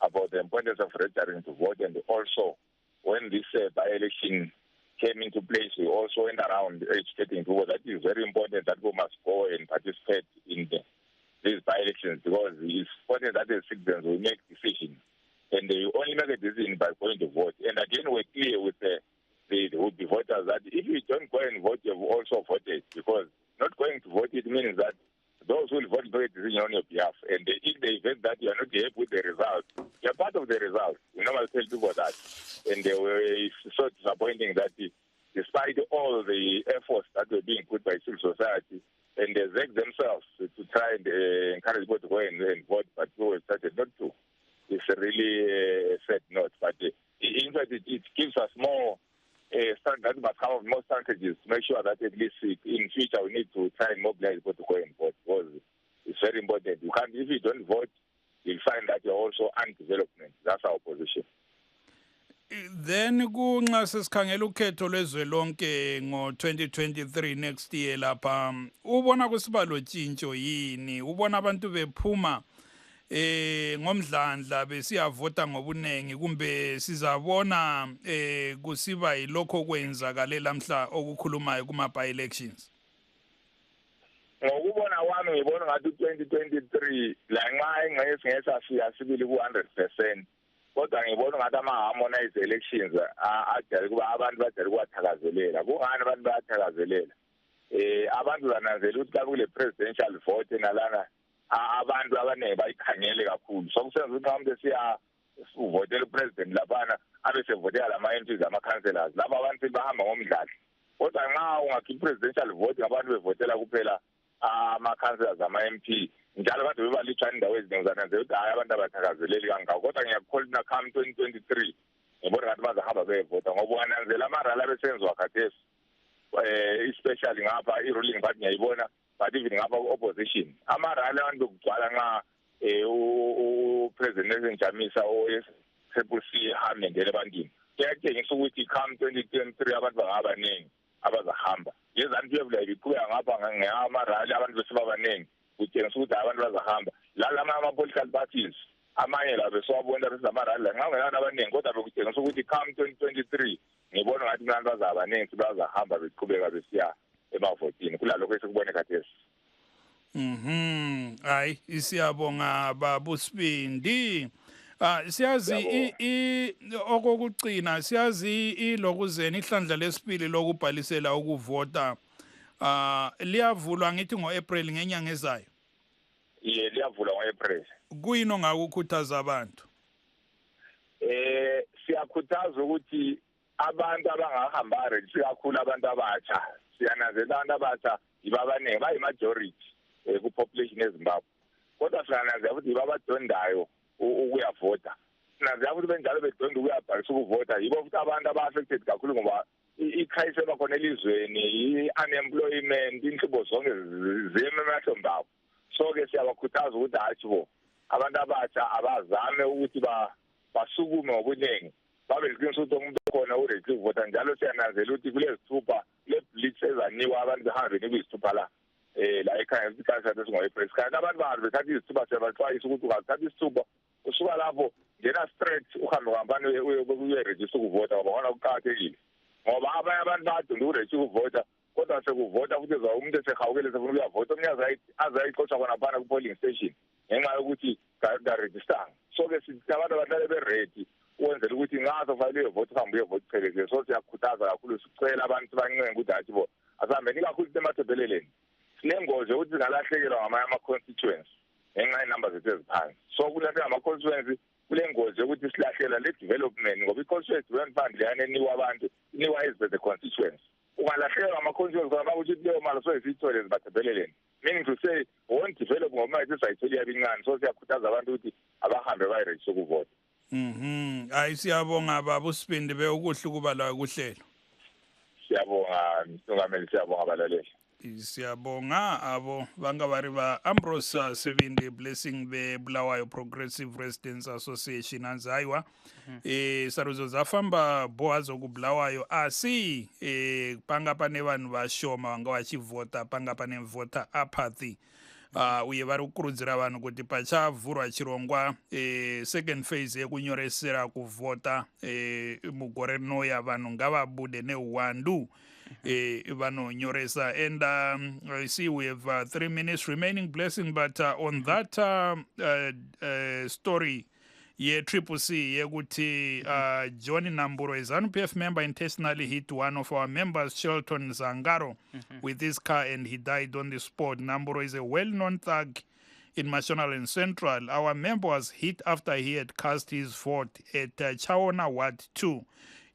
about the importance of registering to vote. And also, when this by-election came into place, we also went around educating people that it is very important that we must go and participate in these by-elections because it's important that the citizens will make decisions. And they only make a decision by going to vote. And again, we're clear with the voters that if you don't go and vote, you've also voted, because not going to vote, it means that those who will vote make a decision on your behalf. And if they event that you are not happy with the result, you're part of the result. We normally tell people that. And they were so disappointing that despite all the efforts that were being put by civil society, and they exert themselves to try and encourage people to go and vote, but people started not to. It's a really sad note. But in fact, it gives us more that must have more strategies to make sure that at least in future we need to try and mobilize people to go and vote, because it's very important. You can't, if you don't vote, you'll find that you're also anti-development. That's our position. Then kunxa sesikhangela ukhetho lwezwelonke ngo-2023 next year lapha, ubona kusibalo tshintsho yini? Ubona abantu bephuma ngomdlandla besiyavota ngobunengi, kumbe sizabona kusiba yilokho kwenzakale lamhla okukhulumayo kuma by-elections? Ngokubona kwami ngibona ngathi 2023 la nxa engeke singesa sibili ku-100%, kodwa ngibona ngathi ama-harmonized elections ajayele kuba abantu bajayele ukuwathakazelela. Kungani abantu bayathakazelela? Abantu bananzela ukuthi xa kule presidential vote nalana abantu abaningi bayikhangele kakhulu. So kusenza ukuthi umuntu esiya uvotela upresident laphana abesevotela lama-MPs ama-councillors, laba abantu bahamba ngomdlalo. kodwa nxa ungakhipha presidential vote ngabantu bevotela kuphela ama-councillors ama-MP njalo kade bebalutshwana indawo eziningi zananzela ukuthi hayi abantu abathakazeleli kangako kodwa ngiyakholina come 2023 ngibona ngathi bazahamba beyevota ngoba ungananzela amarali abesenziwa khathesi especially ngapha i-ruling party ngiyayibona but even ngapha ku-opposition amarali abantu bekugcwala nxa upresident Chamisa o-Triple C hambe ngene ebantwini kuyatshengisa ukuthi come 2023 abantu bangaba baningi abazahamba yezantu la ibiqhubeka ngapha ngamarali abantu besiba baningi kutshengisa ukuthi abantu bazahamba lalama ama-political parties amanye la besewabona besamarali nxa ungenani abaningi kodwa bekutshengisa ukuthi come 2023 ngibona ngathi abantu bazaba baningi bazahamba beqhubeka besiya emavotini kulalokho esikubone khathesi. Hayi siyabonga baba uSibindi. Siyazi okokugcina siyazi ilokuzeni ihlandla lesibili lokubhalisela ukuvota liyavulwa ngithi ngo-April ngenyanga ezayo. Liyavulwa ngo-April. Kuyini ongakukhuthaza abantu? Siyakhuthaza ukuthi abantu abangahamba register kakhulu abantu abatsha siyananzela abantu abatsha ibabaningi bayi-majority ku-population eZimbabwe kodwa siyananzela ukuthi ibabadondayo ukuyavota sinanzela ukuthi benjalo bedonda ukuyabhalisa ukuvota yibo futhi abantu aba-affected kakhulu ngoba i-crisis ebakhona elizweni i-unemployment inhlobo zonke zime emahlombe abo so-ke siyabakhuthaza ukuthi hatshi bo abantu abatsha abazame ukuthi basukume ngobuningi babe liqiniso ukuthi umuntu khona uready ukuvota njalo siyananzela ukuthi kulezithupha le-blitz ezanikwa abantu behambe bekuyisithupha la ekhaya isikhathi esingo-April kanti abantu bangabe bethatha izithupha siyabaxwayisa ukuthi ungathatha isithupha usuka lapho ngena straight uhambe ngambani uye-register ukuvota ngoba khona kuqakathekile ngoba abanye abantu bayadunda uku-register ukuvota kodwa sekuvota futhi umuntu esehawukele sefuna ukuyavota omunye azayixotsha khonaphana ku-polling station ngenxa yokuthi karejistanga so-ke sithi abantu abahlale be-ready ukwenzela ukuthi ngazo fanele uyevota uhambe uyevota uchelekile so siyakhuthaza kakhulu sicela abantu sibancenga ukuthi hatshi bo asihambeni kakhulu sisemathebheleleni sinengozi yokuthi singalahlekelwa ngamanye ama-constituency ngenxa yenumber zethu eziphansi so kulahleka ama-constituency kule ngozi yokuthi silahlelwa le-development ngoba i-constituency development fund leyana enikwa abantu inikwa ezibethe constituency ungalahlekelwa ngama-constituency khona bakuthi leyo mali soyisiyithole ezimathebheleleni meaning to say won't develop ngoba manje sayithole yabe incane so siyakhuthaza abantu ukuthi abahambe bayiregister ukuvota. Hayi siyabonga baba uSibindi bekuhle ukuba la kuhlelo. Siyabonga mhlongameli siyabonga abalaleli. Siyabonga abo bangabari ba Ambrose Sibindi Blessing be Bulawayo Progressive Residents Association anzaiwa saruzo zafamba boazo ku Bulawayo asi panga pane vanhu vashoma vanga vachivhota panga pane vhota apathy uye vari kukurudzira vanhu kuti pachavhurwa chirongwa second phase yekunyoresera kuvhota mugore rinoya vanhu ngavabude neuwandu vanonyoresa and I see we have 3 minutes remaining Blessing but on that story Triple C yekuti Johnny Namburo, a ZANU-PF member, intentionally hit one of our members, Shelton Zangaro, with his car and he died on the spot. Namburo is a well-known thug in Mashonaland and Central. Our member was hit after he had cast his vote at Chawona Ward 2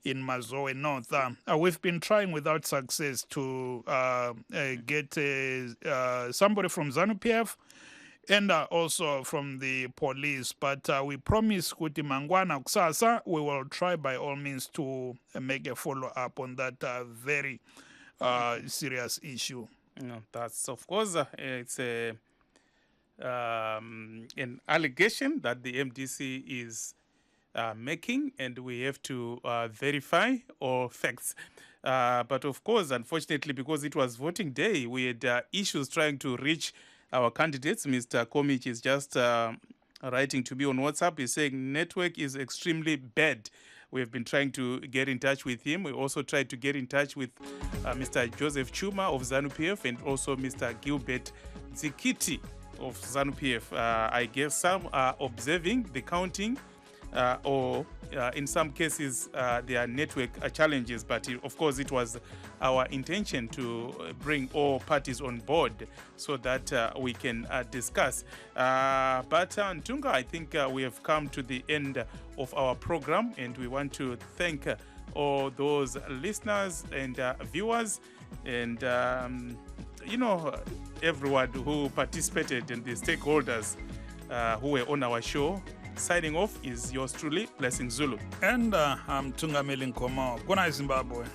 in Mazoe North. We've been trying without success to get somebody from ZANU-PF and also from the police, but we promise kuti mangwana kusasa we will try by all means to make a follow-up on that very serious issue. No, that's of course it's an allegation that the MDC is making, and we have to verify all facts. But of course, unfortunately, because it was voting day, we had issues trying to reach our candidates. Mr. Komich is just writing to me on WhatsApp. He's saying network is extremely bad. We have been trying to get in touch with him. We also tried to get in touch with Mr. Joseph Chuma of ZANU-PF and also Mr. Gilbert Zikiti of ZANU-PF. I guess some are observing the counting or in some cases there are network challenges, but of course it was our intention to bring all parties on board so that we can discuss. But Ntunga, I think we have come to the end of our program, and we want to thank all those listeners and viewers, and everyone who participated and the stakeholders who were on our show. Signing off is yours truly, Blessing Zulu. And I'm Tungameli Nkomo. Good night, Zimbabwe.